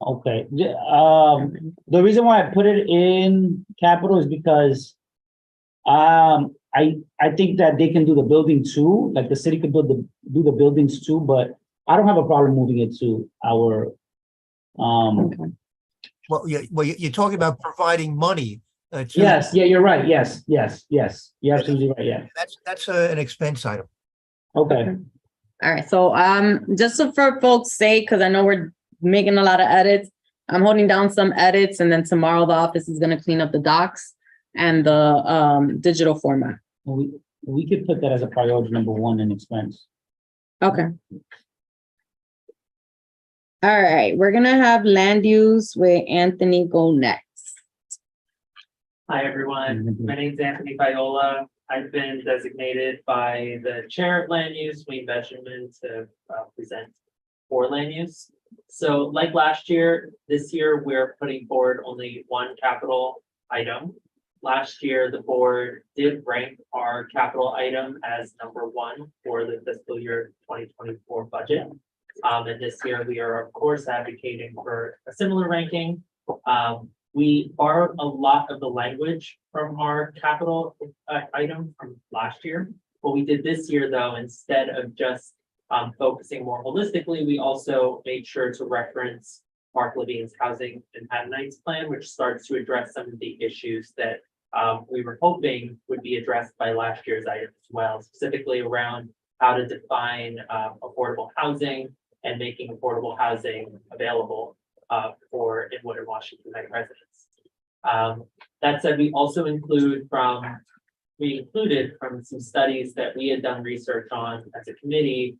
Okay, the reason why I put it in capital is because I think that they can do the building too, like the city could do the buildings too, but I don't have a problem moving it to our Well, you're talking about providing money. To- yes, yeah, you're right. Yes. You're absolutely right. Yeah. That's an expense item. Okay. All right, so just so for folks' sake, because I know we're making a lot of edits, I'm holding down some edits, and then tomorrow the office is gonna clean up the docs and the digital format. We could put that as a priority number 1 in expense. Okay. All right, we're gonna have land use with Anthony go next. Hi, everyone. My name is Anthony Viola. I've been designated by the chair of land use, Wayne Benjamin, to present for land use. So like last year, this year, we're putting forward only one capital item. Last year, the board did rank our capital item as number 1 for the fiscal year 2024 budget. And this year, we are, of course, advocating for a similar ranking. We borrowed a lot of the language from our capital item from last year. What we did this year, though, instead of just focusing more holistically, we also made sure to reference Mark Levine's Housing and Manhattanites plan, which starts to address some of the issues that we were hoping would be addressed by last year's item as well, specifically around how to define affordable housing and making affordable housing available for Inwood and Washington Heights residents. That said, we also included from some studies that we had done research on as a committee,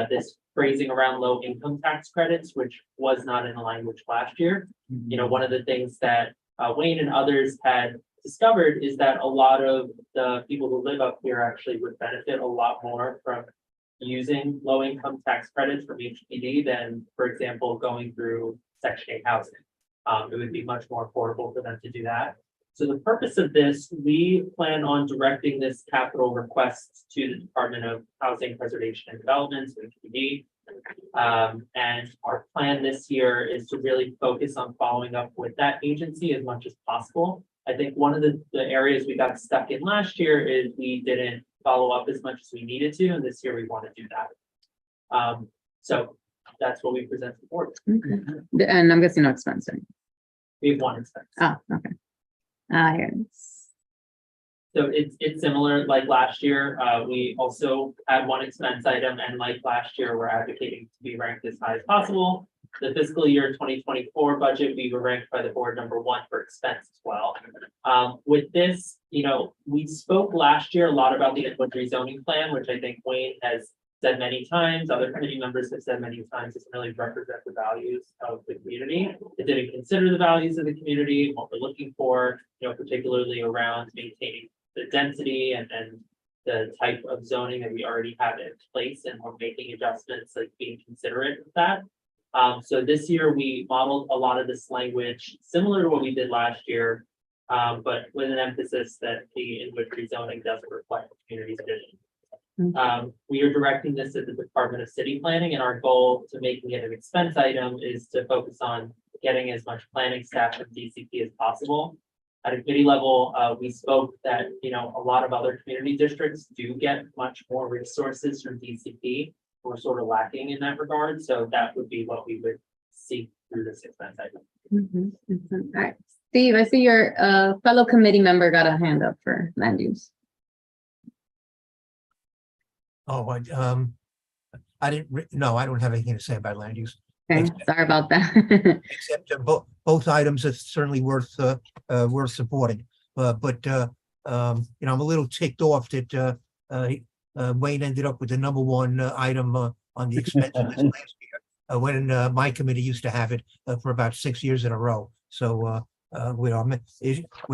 this phrasing around low income tax credits, which was not in the language last year. You know, one of the things that Wayne and others had discovered is that a lot of the people who live up here actually would benefit a lot more from using low income tax credits from HPD than, for example, going through Section 8 housing. It would be much more affordable for them to do that. So the purpose of this, we plan on directing this capital request to the Department of Housing Preservation and Development, so HPD. And our plan this year is to really focus on following up with that agency as much as possible. I think one of the areas we got stuck in last year is we didn't follow up as much as we needed to, and this year we want to do that. So that's what we present to the board. Okay. And I'm guessing no expense. Right? We have one expense. Oh, okay. Yes. So it's similar like last year. We also had one expense item, and like last year, we're advocating to be ranked as high as possible. The fiscal year 2024 budget, we were ranked by the board number 1 for expense as well. With this, you know, we spoke last year a lot about the Inwood rezoning plan, which I think Wayne has said many times, other committee members have said many times, doesn't really represent the values of the community. It didn't consider the values of the community, what we're looking for, you know, particularly around maintaining the density and the type of zoning that we already have in place, and we're making adjustments, like being considerate of that. So this year we modeled a lot of this language similar to what we did last year, but with an emphasis that the Inwood rezoning doesn't reflect the community's vision. We are directing this at the Department of City Planning, and our goal to making it an expense item is to focus on getting as much planning staff from DCP as possible. At a committee level, we spoke that, you know, a lot of other community districts do get much more resources from DCP. We're sort of lacking in that regard, so that would be what we would seek through this expense. expense item. All right, Steve, I see your fellow committee member got a hand up for land use. Oh, I didn't, no, I don't have anything to say about land use, Okay, sorry about that. except both items are certainly worth supporting. But I'm a little ticked off that Wayne ended up with the number one item on the expense list last year, when my committee used to have it for about 6 years in a row. So with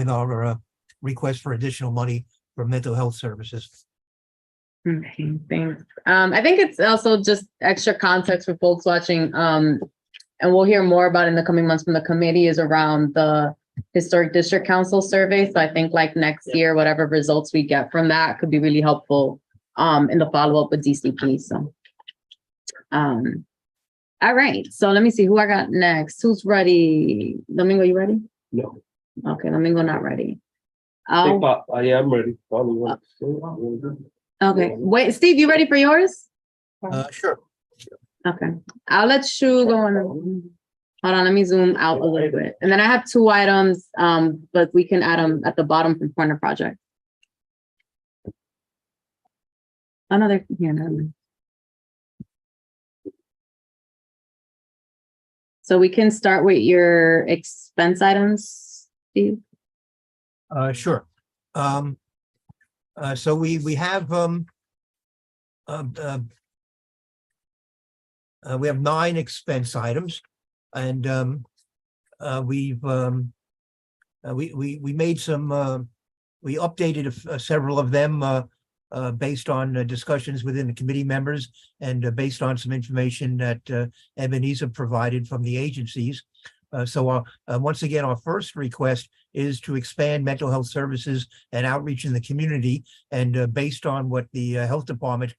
our request for additional money for mental health services. Okay, thanks. I think it's also just extra context for folks watching, and we'll hear more about in the coming months from the committee, is around the Historic District Council survey. So I think like next year, whatever results we get from that could be really helpful in the follow-up with DCP. So all right, so let me see who I got next. Who's ready? Domingo, you ready? No. Okay, Domingo not ready. I am ready. Okay, wait, Steve, you ready for yours? Sure. Okay, I'll let you go on. Hold on, let me zoom out a little bit. And then I have 2 items, but we can add them at the bottom from corner project. Another here. Never mind. So we can start with your expense items, Steve. Sure. So we have 9 expense items, and we made some we updated several of them based on discussions within the committee members and based on some information that Ebenezer provided from the agencies. So once again, our first request is to expand mental health services and outreach in the community. And based on what the health department,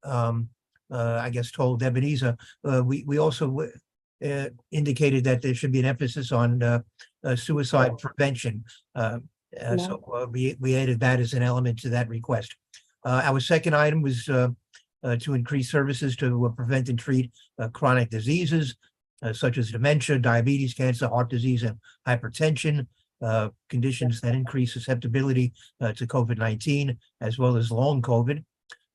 I guess, told Ebenezer, we also indicated that there should be an emphasis on suicide prevention. So we added that as an element to that request. Our second item was to increase services to prevent and treat chronic diseases, such as dementia, diabetes, cancer, heart disease, and hypertension, conditions that increase susceptibility to COVID-19, as well as long COVID.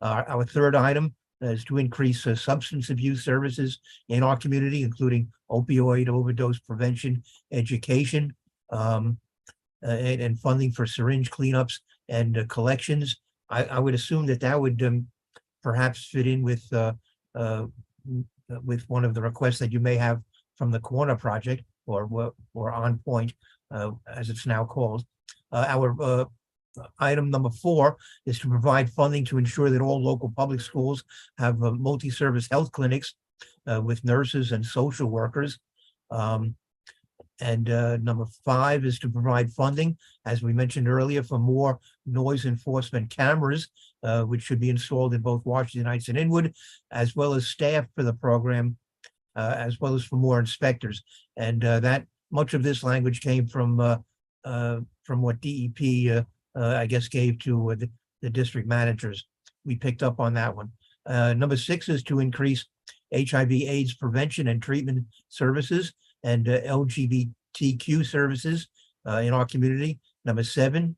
Our third item is to increase substance abuse services in our community, including opioid overdose prevention, education, and funding for syringe cleanups and collections. I would assume that would perhaps fit in with one of the requests that you may have from the Corner Project, or On Point, as it's now called. Our item number 4 is to provide funding to ensure that all local public schools have multi-service health clinics with nurses and social workers. And number 5 is to provide funding, as we mentioned earlier, for more noise enforcement cameras, which should be installed in both Washington Heights and Inwood, as well as staff for the program, as well as for more inspectors. And that much of this language came from what DEP, I guess, gave to the district managers. We picked up on that one. Number 6 is to increase HIV/AIDS prevention and treatment services and LGBTQ services in our community. Number 7,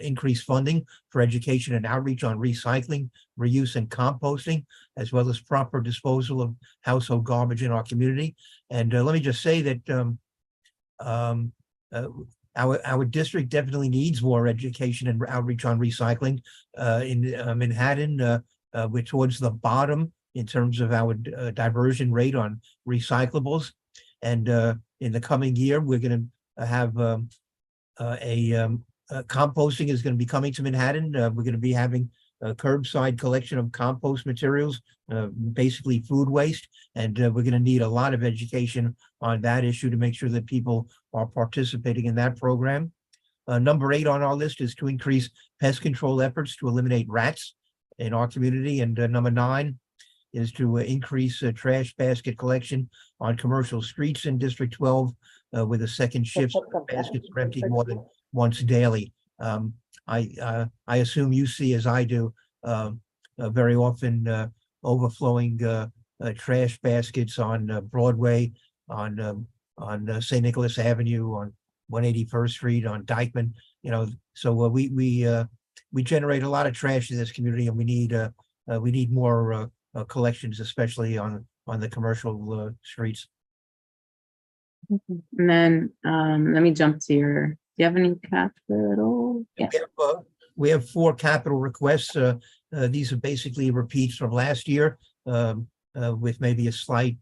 increase funding for education and outreach on recycling, reuse, and composting, as well as proper disposal of household garbage in our community. And let me just say that our district definitely needs more education and outreach on recycling. In Manhattan, we're towards the bottom in terms of our diversion rate on recyclables. And in the coming year, we're going to have composting is going to be coming to Manhattan. We're going to be having a curbside collection of compost materials, basically food waste. And we're going to need a lot of education on that issue to make sure that people are participating in that program. Number 8 on our list is to increase pest control efforts to eliminate rats in our community. And number 9 is to increase trash basket collection on commercial streets in District 12 with a second shift so the baskets are emptied more than once daily. I assume you see, as I do, very often overflowing trash baskets on Broadway on St. Nicholas Avenue, on 181st Street, on Dykeman, so we generate a lot of trash in this community, and we need more collections, especially on the commercial streets. And then, let me jump to do you have any capital? Yeah. We have 4 capital requests. These are basically repeats from last year, with maybe a slight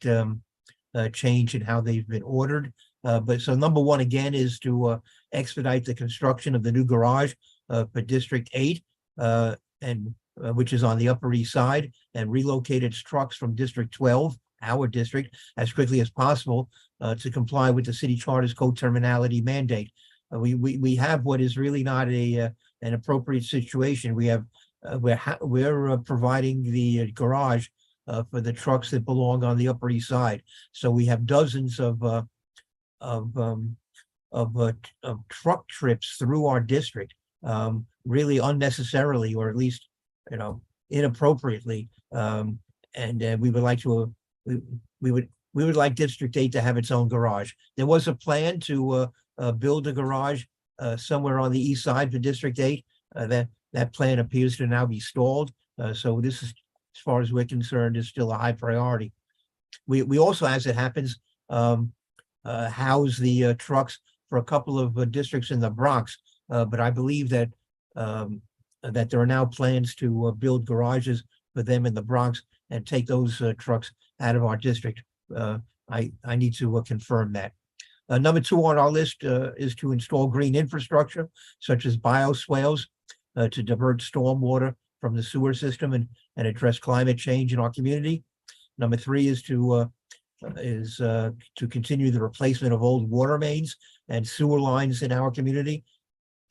change in how they've been ordered. But so number 1 again is to expedite the construction of the new garage for District 8, and which is on the Upper East Side, and relocate its trucks from District 12, our district, as quickly as possible to comply with the city charter's co-terminality mandate. We have what is really not an appropriate situation. We have we're providing the garage for the trucks that belong on the Upper East Side. So we have dozens of truck trips through our district, really unnecessarily, or at least inappropriately. And we would like to we would like District 8 to have its own garage. There was a plan to build a garage somewhere on the east side for District 8. That plan appears to now be stalled. So this is, as far as we're concerned, is still a high priority. We also, as it happens, house the trucks for a couple of districts in the Bronx. But I believe that that there are now plans to build garages for them in the Bronx and take those trucks out of our district. I need to confirm that. Number 2 on our list is to install green infrastructure, such as bioswales, to divert stormwater from the sewer system and address climate change in our community. Number 3 is to continue the replacement of old water mains and sewer lines in our community.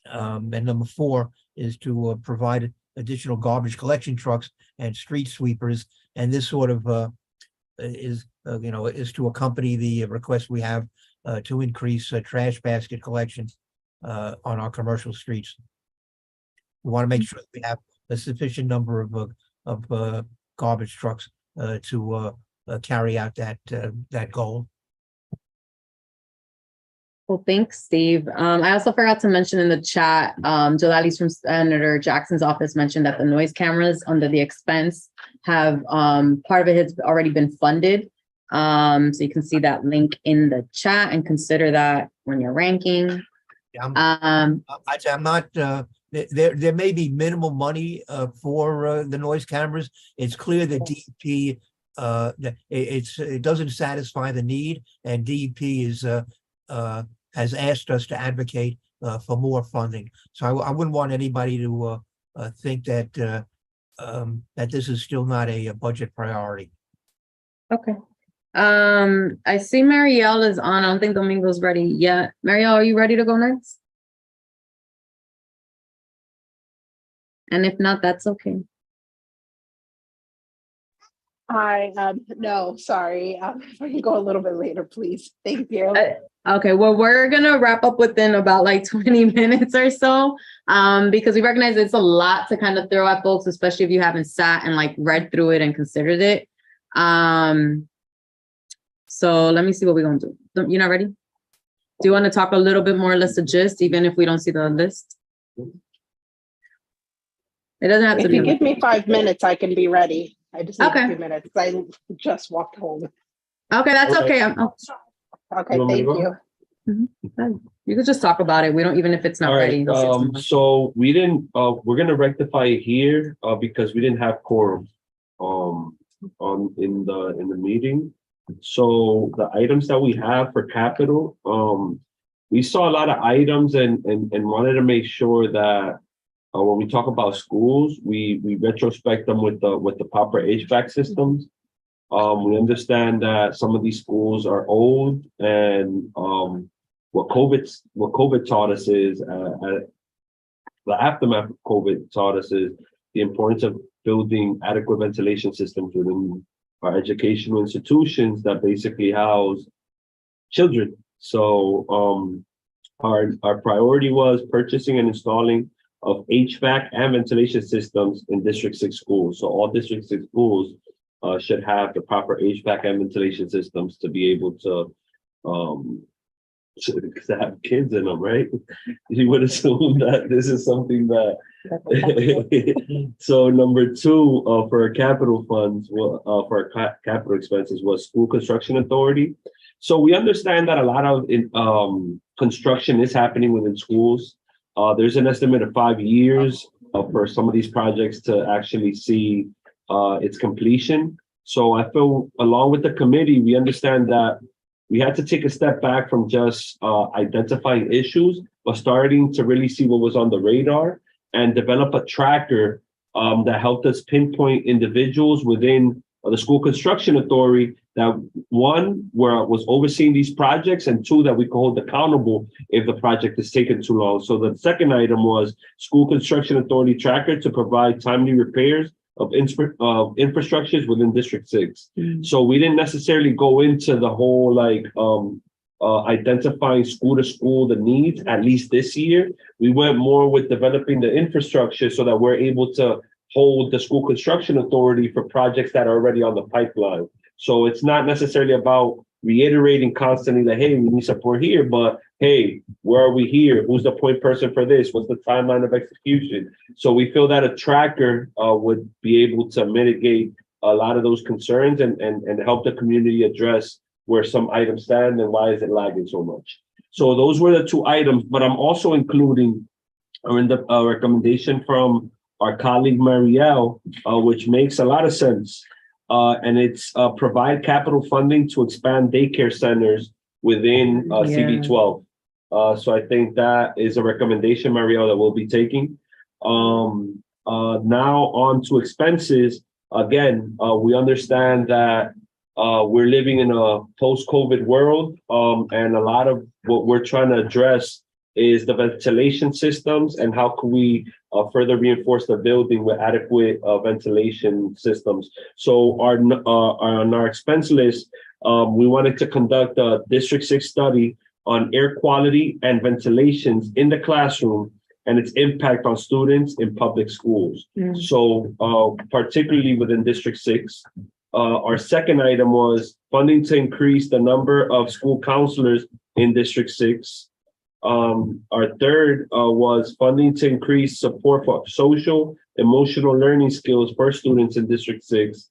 And number 4 is to provide additional garbage collection trucks and street sweepers. And this sort of is to accompany the request we have to increase trash basket collections on our commercial streets. We want to make sure that we have a sufficient number of garbage trucks to carry out that goal. Well, thanks, Steve. I also forgot to mention in the chat, Jolali's from Senator Jackson's office mentioned that the noise cameras under the expense have, part of it has already been funded. So you can see that link in the chat and consider that when you're ranking. I'm not, there may be minimal money for the noise cameras. It's clear that DEP, it doesn't satisfy the need, and DEP has asked us to advocate for more funding. So I wouldn't want anybody to think that that this is still not a budget priority. Okay. I see Marielle is on. I don't think Domingo's ready yet. Marielle, are you ready to go next? And if not, that's okay. Hi, no, sorry. If I can go a little bit later, please. Thank you. Okay, well, we're gonna wrap up within about like 20 minutes or so, because we recognize it's a lot to kind of throw at folks, especially if you haven't sat and like read through it and considered it. So let me see what we're gonna do. You're not ready? Do you want to talk a little bit more or less of gist, even if we don't see the list? It doesn't have to be. If you give me 5 minutes, I can be ready. I just need a few minutes. I just walked home. Okay, that's okay. Okay, thank you. You could just talk about it. We don't, even if it's not ready. So we didn't, we're gonna rectify it here because we didn't have quorum in the meeting. So the items that we have for capital, we saw a lot of items and wanted to make sure that when we talk about schools, we retrospect them with the proper HVAC systems. We understand that some of these schools are old, and what COVID taught us is the aftermath of COVID taught us is the importance of building adequate ventilation systems within our educational institutions that basically house children. So our priority was purchasing and installing of HVAC and ventilation systems in District 6 schools. So all District 6 schools should have the proper HVAC and ventilation systems to be able to Because I have kids in them, right? You would assume that this is something that. So number two, for our capital funds, for our capital expenses was school construction authority. So we understand that a lot of construction is happening within schools. There's an estimate of 5 years for some of these projects to actually see its completion. So I feel along with the committee, we understand that we had to take a step back from just identifying issues, but starting to really see what was on the radar and develop a tracker that helped us pinpoint individuals within the school construction authority that one, was overseeing these projects, and two, that we could hold accountable if the project is taking too long. So the second item was school construction authority tracker to provide timely repairs of infrastructures within District 6. So we didn't necessarily go into the whole identifying school to school the needs, at least this year. We went more with developing the infrastructure so that we're able to hold the school construction authority for projects that are already on the pipeline. So it's not necessarily about reiterating constantly that, hey, we need support here, but hey, where are we here? Who's the point person for this? What's the timeline of execution? So we feel that a tracker would be able to mitigate a lot of those concerns and help the community address where some items stand and why is it lagging so much. So those were the two items, but I'm also including in the recommendation from our colleague Marielle, which makes a lot of sense. And it's provide capital funding to expand daycare centers within CB12. So I think that is a recommendation, Marielle, that we'll be taking. Now on to expenses. Again, we understand that we're living in a post-COVID world, and a lot of what we're trying to address is the ventilation systems and how can we further reinforce the building with adequate ventilation systems. So on our expense list, we wanted to conduct a District 6 study on air quality and ventilations in the classroom and its impact on students in public schools. So particularly within District 6, our second item was funding to increase the number of school counselors in District 6. Our third was funding to increase support for social, emotional learning skills for students in District 6.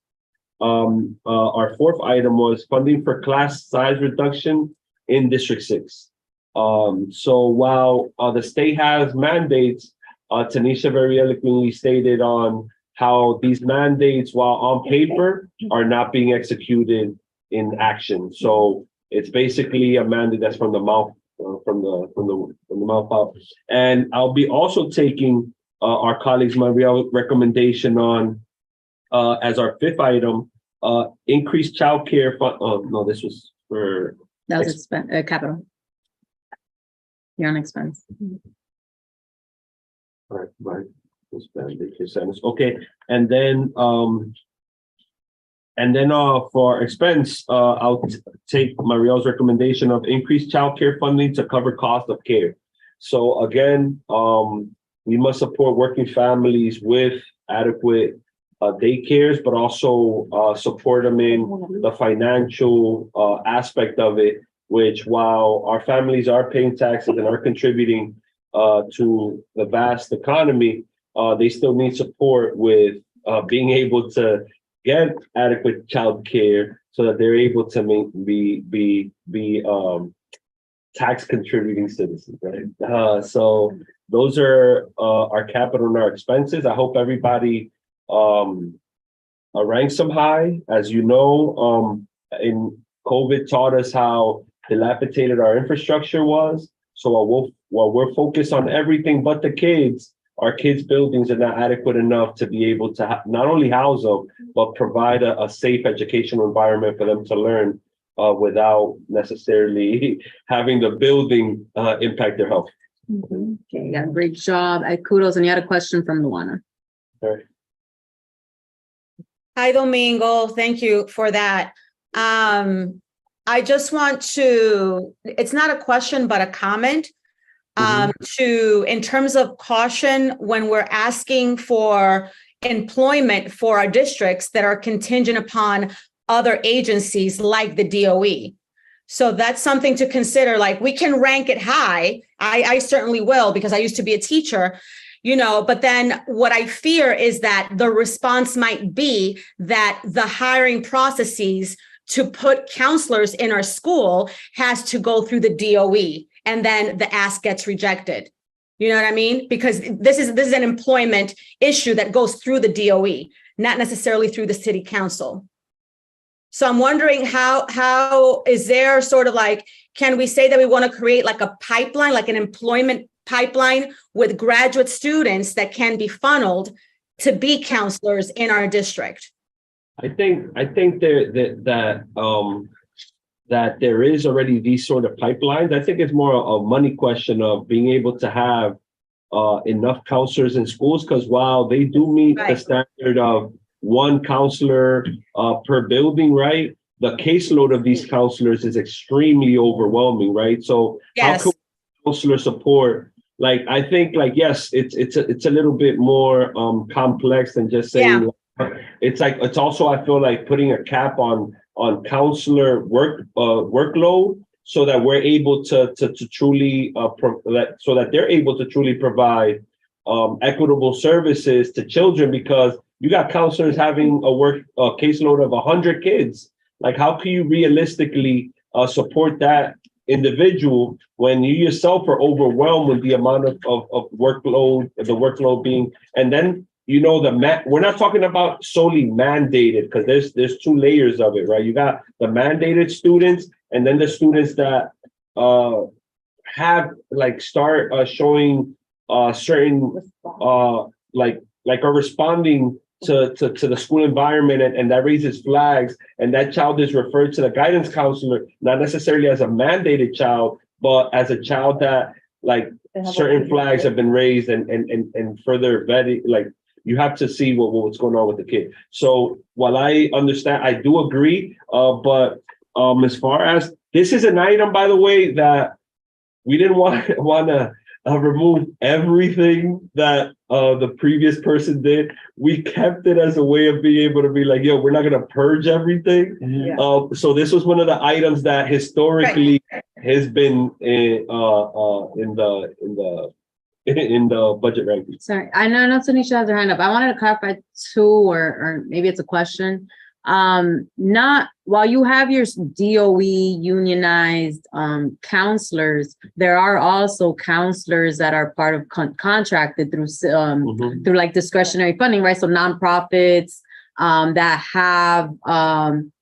Our fourth item was funding for class size reduction in District 6. So while the state has mandates, Tanisha very eloquently stated on how these mandates, while on paper, are not being executed in action. So it's basically a mandate that's from the mouth, from the mouth out. And I'll be also taking our colleagues' Marielle recommendation on as our fifth item, increased childcare fund. Oh no, this was for that was capital. You're on expense. Right. Okay, and then for expense, I'll take Marielle's recommendation of increased childcare funding to cover cost of care. So again, we must support working families with adequate daycares, but also support them in the financial aspect of it, which while our families are paying taxes and are contributing to the vast economy, they still need support with being able to get adequate child care so that they're able to be tax contributing citizens, right? So those are our capital and our expenses. I hope everybody ranks them high. As you know, in COVID taught us how dilapidated our infrastructure was. So while we're focused on everything but the kids, our kids' buildings are not adequate enough to be able to not only house them, but provide a safe educational environment for them to learn without necessarily having the building impact their health. Okay, yeah, great job. Kudos. And you had a question from Luana. All right. Hi, Domingo. Thank you for that. I just want to, it's not a question, but a comment. In terms of caution, when we're asking for employment for our districts that are contingent upon other agencies like the DOE. So that's something to consider. Like, we can rank it high. I certainly will, because I used to be a teacher, but then what I fear is that the response might be that the hiring processes to put counselors in our school has to go through the DOE, and then the ask gets rejected. You know what I mean? Because this is an employment issue that goes through the DOE, not necessarily through the city council. So I'm wondering how is there sort of like, can we say that we want to create like a pipeline, like an employment pipeline with graduate students that can be funneled to be counselors in our district? I think that there is already these sort of pipelines. I think it's more a money question of being able to have enough counselors in schools, because while they do meet the standard of one counselor per building, right? The caseload of these counselors is extremely overwhelming, right? So how can counselor support? Like, I think, like, yes, it's a little bit more complex than just saying. It's like, it's also, I feel like, putting a cap on counselor workload, so that we're able to truly so that they're able to truly provide equitable services to children, because you got counselors having a caseload of 100 kids. Like, how can you realistically support that individual when you yourself are overwhelmed with the amount of workload, the workload being, and then, we're not talking about solely mandated, because there's two layers of it, right? You got the mandated students, and then the students that have start showing certain like are responding to the school environment, and that raises flags, and that child is referred to the guidance counselor, not necessarily as a mandated child, but as a child that certain flags have been raised and further vetting. Like, you have to see what's going on with the kid. So while I understand, I do agree, but as far as this is an item, by the way, that we didn't want to remove everything that the previous person did. We kept it as a way of being able to be like, yo, we're not going to purge everything. So this was one of the items that historically has been in the budget ranking. Sorry, I know Tanisha has her hand up. I wanted to clarify too, or maybe it's a question. Not while you have your DOE unionized counselors, there are also counselors that are part of contracted through through like discretionary funding, right? So nonprofits that have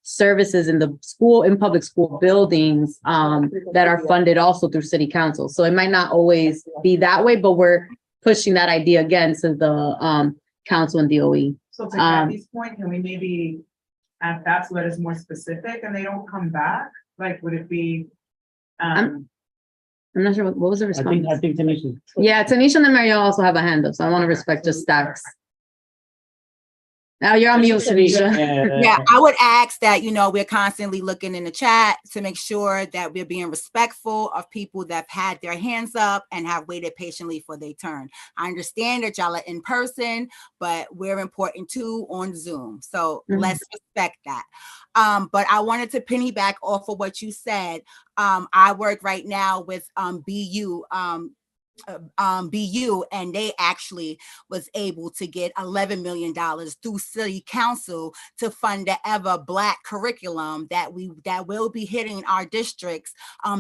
services in the school, in public school buildings that are funded also through city council. So it might not always be that way, but we're pushing that idea again to the council and DOE. So to Kathy's point, can we maybe add that so that it's more specific and they don't come back? Like, would it be? I'm not sure what was the response. I think Tanisha. Yeah, Tanisha and then Mario also have a hand up, so I want to respect just stacks. Now you're on mute, Tanisha. Yeah, I would ask that, we're constantly looking in the chat to make sure that we're being respectful of people that have had their hands up and have waited patiently for their turn. I understand that y'all are in person, but we're important too on Zoom. So let's respect that. But I wanted to piggyback off of what you said. I work right now with BU, and they actually was able to get $11 million through city council to fund the Ever Black curriculum that will be hitting our districts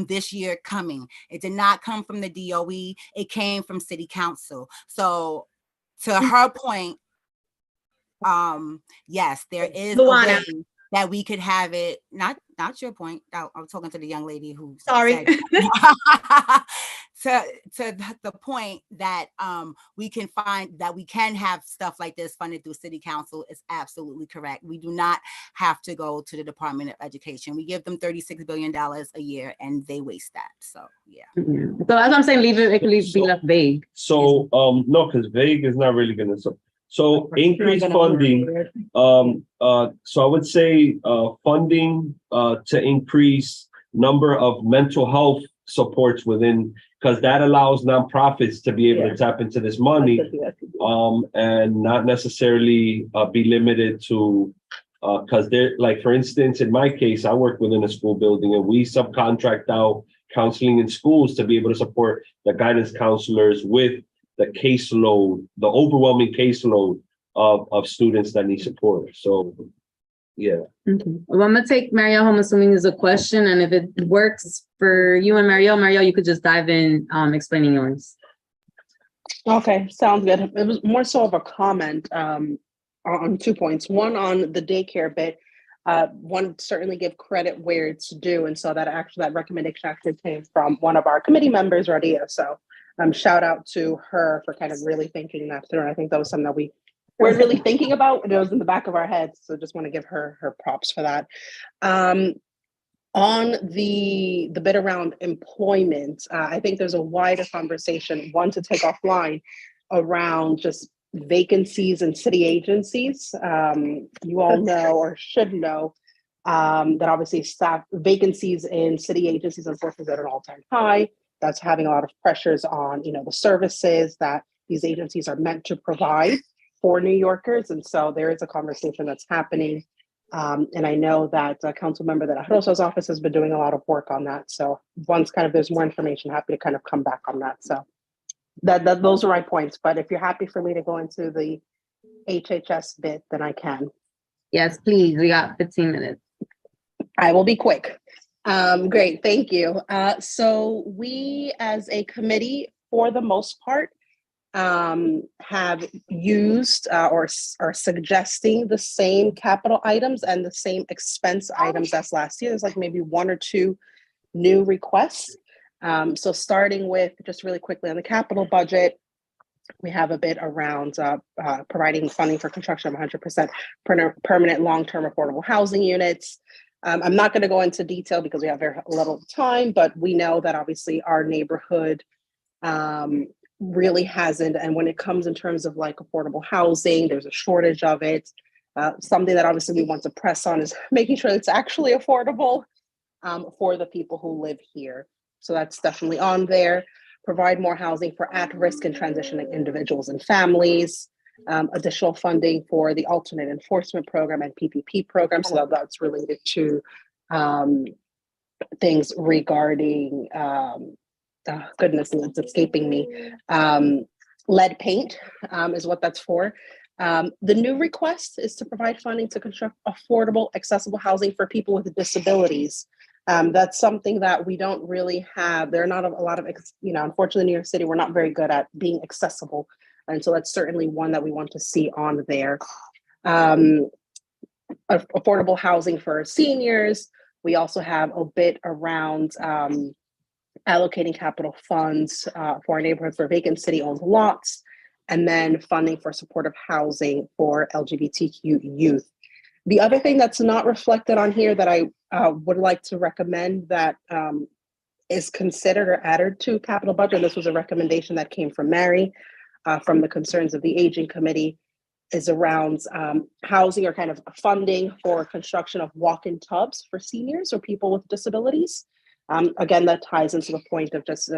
this year coming. It did not come from the DOE, it came from city council. So to her point, yes, there is a way that we could have it, not your point. I was talking to the young lady who sorry to the point that we can find that we can have stuff like this funded through city council is absolutely correct. We do not have to go to the Department of Education. We give them $36 billion a year and they waste that. So yeah. So that's what I'm saying, it could be left vague. So no, because vague is not really gonna. So increased funding. So I would say funding to increase number of mental health supports within, because that allows nonprofits to be able to tap into this money, and not necessarily be limited to Because they're like, for instance, in my case, I work within a school building and we subcontract out counseling in schools to be able to support the guidance counselors with the caseload, the overwhelming caseload of students that need support. So, yeah. Okay. Well, I'm gonna take Marielle home, assuming there's a question, and if it works for you and Marielle, you could just dive in, explaining yours. Okay, sounds good. It was more so of a comment on 2 points. One on the daycare bit. One, certainly give credit where it's due, and so that recommendation actually came from one of our committee members, Radia. So shout out to her for kind of really thinking that through. And I think that was something that we weren't really thinking about, and it was in the back of our heads. So just want to give her props for that. On the bit around employment, I think there's a wider conversation, one to take offline, around just vacancies in city agencies. You all know or should know that obviously staff vacancies in city agencies unfortunately are at an all-time high. That's having a lot of pressures on the services that these agencies are meant to provide for New Yorkers. And so there is a conversation that's happening. And I know that a council member that Arrosa's office has been doing a lot of work on that. So once there's more information, happy to kind of come back on that. So those are my points. But if you're happy for me to go into the HHS bit, then I can. Yes, please. We got 15 minutes. I will be quick. Great, thank you. So we as a committee, for the most part, have used or are suggesting the same capital items and the same expense items as last year. There's like maybe 1 or 2 new requests. So starting with just really quickly on the capital budget, we have a bit around providing funding for construction of 100% permanent long-term affordable housing units. I'm not going to go into detail because we have very little time, but we know that obviously our neighborhood really hasn't. And when it comes in terms of like affordable housing, there's a shortage of it. Something that obviously we want to press on is making sure it's actually affordable for the people who live here. So that's definitely on there. Provide more housing for at-risk and transitioning individuals and families. Additional funding for the alternate enforcement program and PPP program. So that's related to things regarding goodness, it's escaping me. Lead paint is what that's for. The new request is to provide funding to construct affordable, accessible housing for people with disabilities. That's something that we don't really have. There are not a lot of, unfortunately, in New York City, we're not very good at being accessible. And so that's certainly one that we want to see on there. Affordable housing for seniors. We also have a bit around allocating capital funds for our neighborhood for vacant city-owned lots, and then funding for supportive housing for LGBTQ youth. The other thing that's not reflected on here that I would like to recommend that is considered or added to capital budget, this was a recommendation that came from Mary, from the Concerns of the Aging Committee, is around housing or kind of funding for construction of walk-in tubs for seniors or people with disabilities. Again, that ties into the point of just,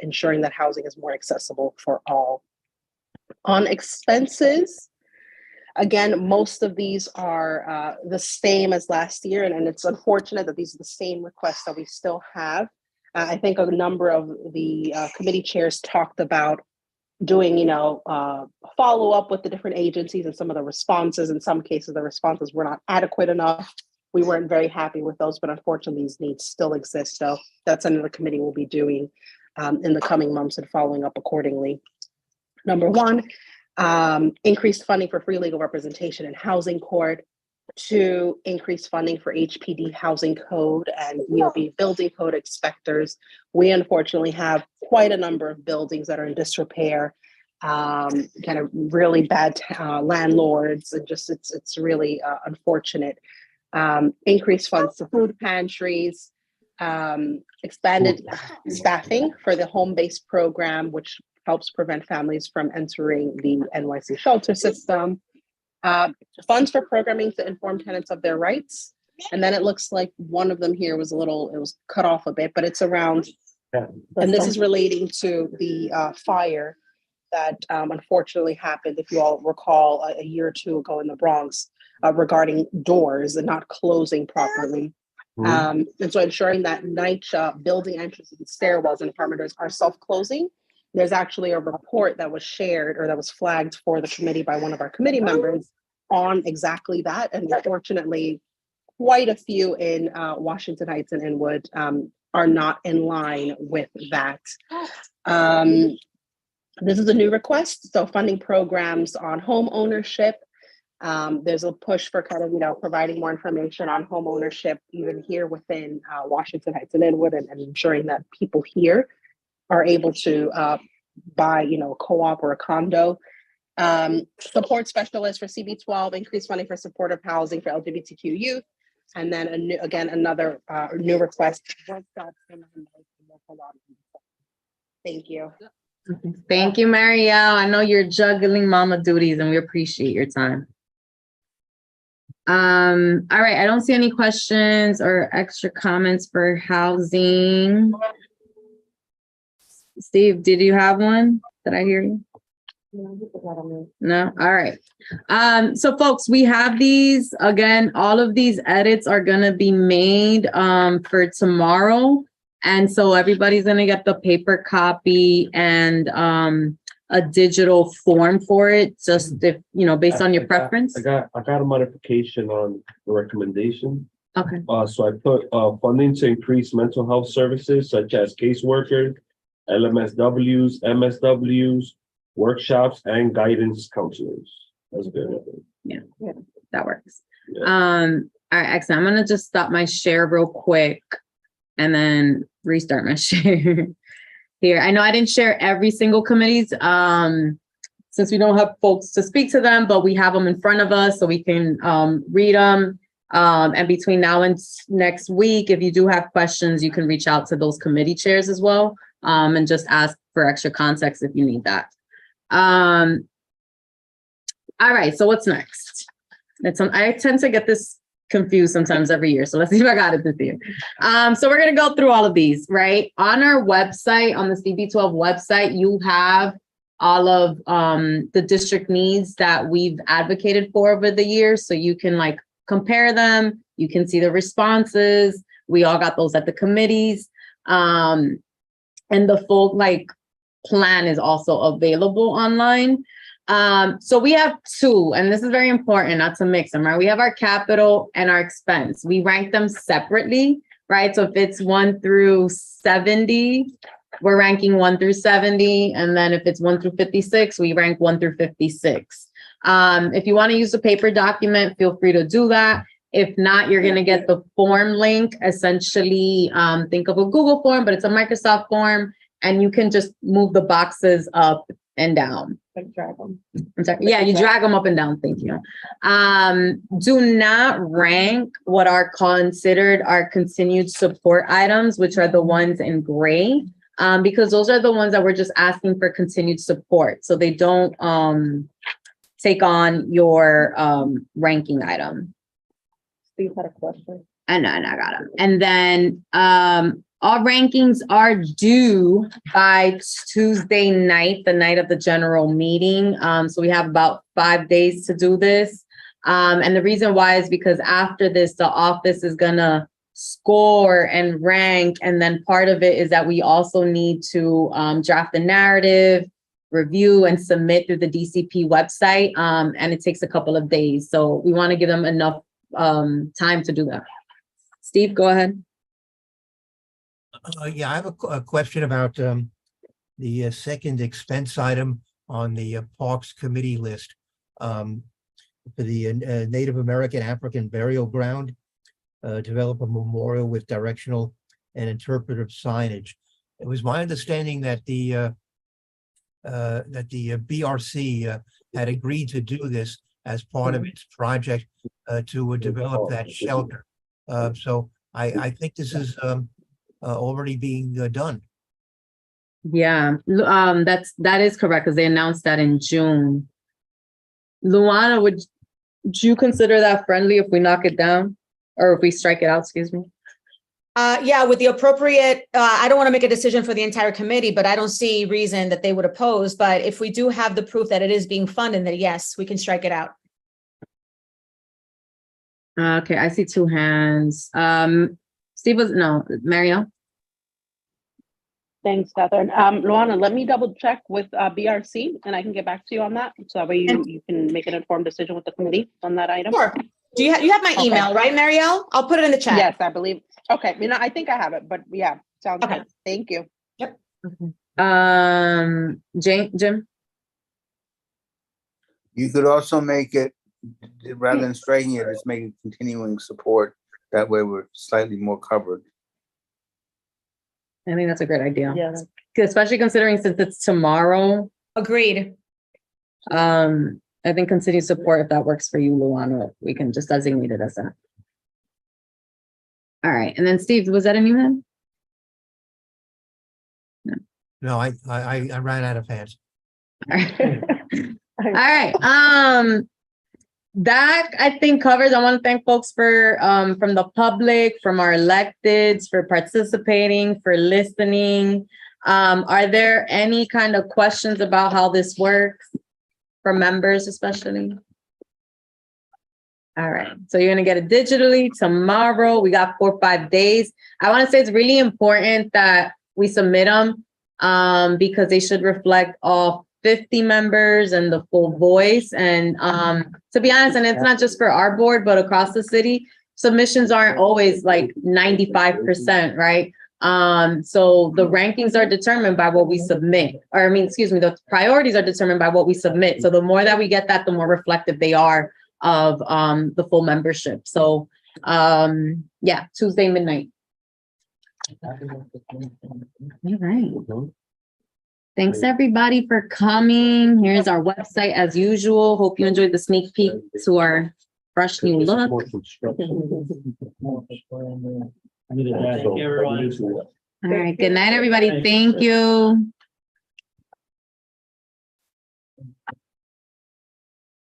ensuring that housing is more accessible for all. On expenses, again, most of these are the same as last year, and it's unfortunate that these are the same requests that we still have. I think a number of the committee chairs talked about doing, follow up with the different agencies and some of the responses. In some cases, the responses were not adequate enough. We weren't very happy with those, but unfortunately, these needs still exist. So that's something the committee will be doing in the coming months and following up accordingly. Number 1, increased funding for free legal representation in housing court. 2, increased funding for HPD housing code and EOB building code inspectors. We unfortunately have quite a number of buildings that are in disrepair, kind of really bad landlords, and just it's really unfortunate. Increased funds to food pantries, expanded staffing for the home-based program, which helps prevent families from entering the NYC shelter system. Funds for programming to inform tenants of their rights. And then it looks like one of them here was it was cut off a bit, but it's around, and this is relating to the fire that unfortunately happened, if you all recall, a year or 2 ago in the Bronx. regarding doors and not closing properly. And so ensuring that NYCHA building entrances and stairwells and perimeters are self-closing. There's actually a report that was shared or that was flagged for the committee by one of our committee members on exactly that. And unfortunately, quite a few in Washington Heights and Inwood are not in line with that. This is a new request, so funding programs on home ownership. There's a push for kind of, providing more information on home ownership, even here within Washington Heights and Inwood, and ensuring that people here are able to buy, a co-op or a condo. Support specialists for CB12, increased funding for supportive housing for LGBTQ youth. And then another new request. Thank you. Thank you, Marielle. I know you're juggling mama duties and we appreciate your time. All right, I don't see any questions or extra comments for housing. Steve, did you have one? Did I hear you? No? All right. So folks, we have these, again, all of these edits are gonna be made for tomorrow. And so everybody's gonna get the paper copy and a digital form for it, just if, based on your preference. I got a modification on the recommendation. Okay. So I put funding to increase mental health services such as caseworkers, LMSWs, MSWs, workshops, and guidance counselors. That's good. Yeah, that works. Yeah. All right, excellent. I'm gonna just stop my share real quick and then restart my share here. I know I didn't share every single committee's since we don't have folks to speak to them, but we have them in front of us so we can read them. And between now and next week, if you do have questions, you can reach out to those committee chairs as well, and just ask for extra context if you need that. All right, so what's next? I tend to get this confused sometimes every year, so let's see if I got it this year. So we're gonna go through all of these, right? On our website, on the CB12 website, you have all of the district needs that we've advocated for over the years, so you can compare them, you can see the responses. We all got those at the committees. And the full plan is also available online. So we have two, and this is very important not to mix them, right? We have our capital and our expense. We rank them separately, right? So if it's 1 through 70, we're ranking 1 through 70. And then if it's 1 through 56, we rank 1 through 56. If you want to use a paper document, feel free to do that. If not, you're going to get the form link. Essentially, think of a Google form, but it's a Microsoft form, and you can just move the boxes up and down. Drag them. I'm sorry. Yeah, you drag them up and down. Thank you. Do not rank what are considered our continued support items, which are the ones in gray, because those are the ones that we're just asking for continued support. So they don't take on your ranking item. Steve had a question. I know, I got it. And then all rankings are due by Tuesday night, the night of the general meeting. So we have about 5 days to do this. And the reason why is because after this, the office is gonna score and rank. And then part of it is that we also need to draft the narrative, review and submit through the DCP website. And it takes a couple of days. So we wanna give them enough time to do that. Steve, go ahead. Yeah, I have a question about the second expense item on the Parks Committee list. For the Native American African Burial Ground, develop a memorial with directional and interpretive signage. It was my understanding that the BRC had agreed to do this as part of its project to develop that shelter. So I think this is already being done. Yeah, that is correct, because they announced that in June. Luana, would you consider that friendly if we knock it down, or if we strike it out, excuse me? Yeah, with the appropriate, I don't want to make a decision for the entire committee, but I don't see reason that they would oppose. But if we do have the proof that it is being funded, then yes, we can strike it out. Okay, I see two hands. Steve was, no, Marielle? Thanks, Catherine. Luana, let me double check with BRC and I can get back to you on that. So that way you can make an informed decision with the committee on that item. Sure. Do you have my Okay. email, right, Marielle? I'll put it in the chat. Yes, I believe. Okay, I think I have it, but yeah, sounds Okay. good. Thank you. Jim? You could also make it, rather than striking it, just make it continuing support. That way we're slightly more covered. I think that's a great idea. Yeah. Especially considering since it's tomorrow. Agreed. I think continued support, if that works for you, Luana, we can just designate it as that. All right, and then Steve, was that a new hand? No, I ran out of hands. All right, that I think covers. I want to thank folks for from the public, from our electeds, for participating, for listening. Are there any kind of questions about how this works for members especially? All right, so you're gonna get it digitally tomorrow. We got 4 or 5 days. I want to say it's really important that we submit them because they should reflect all 50 members and the full voice. And to be honest, and it's not just for our board, but across the city, submissions aren't always like 95%, right? So the rankings are determined by what we submit, or I mean, excuse me, the priorities are determined by what we submit. So the more that we get that, the more reflective they are of the full membership. So yeah, Tuesday midnight. All right. Thanks everybody for coming. Here's our website as usual. Hope you enjoyed the sneak peek to our fresh new look. Thank you, everyone. All right, good night, everybody. Thank you.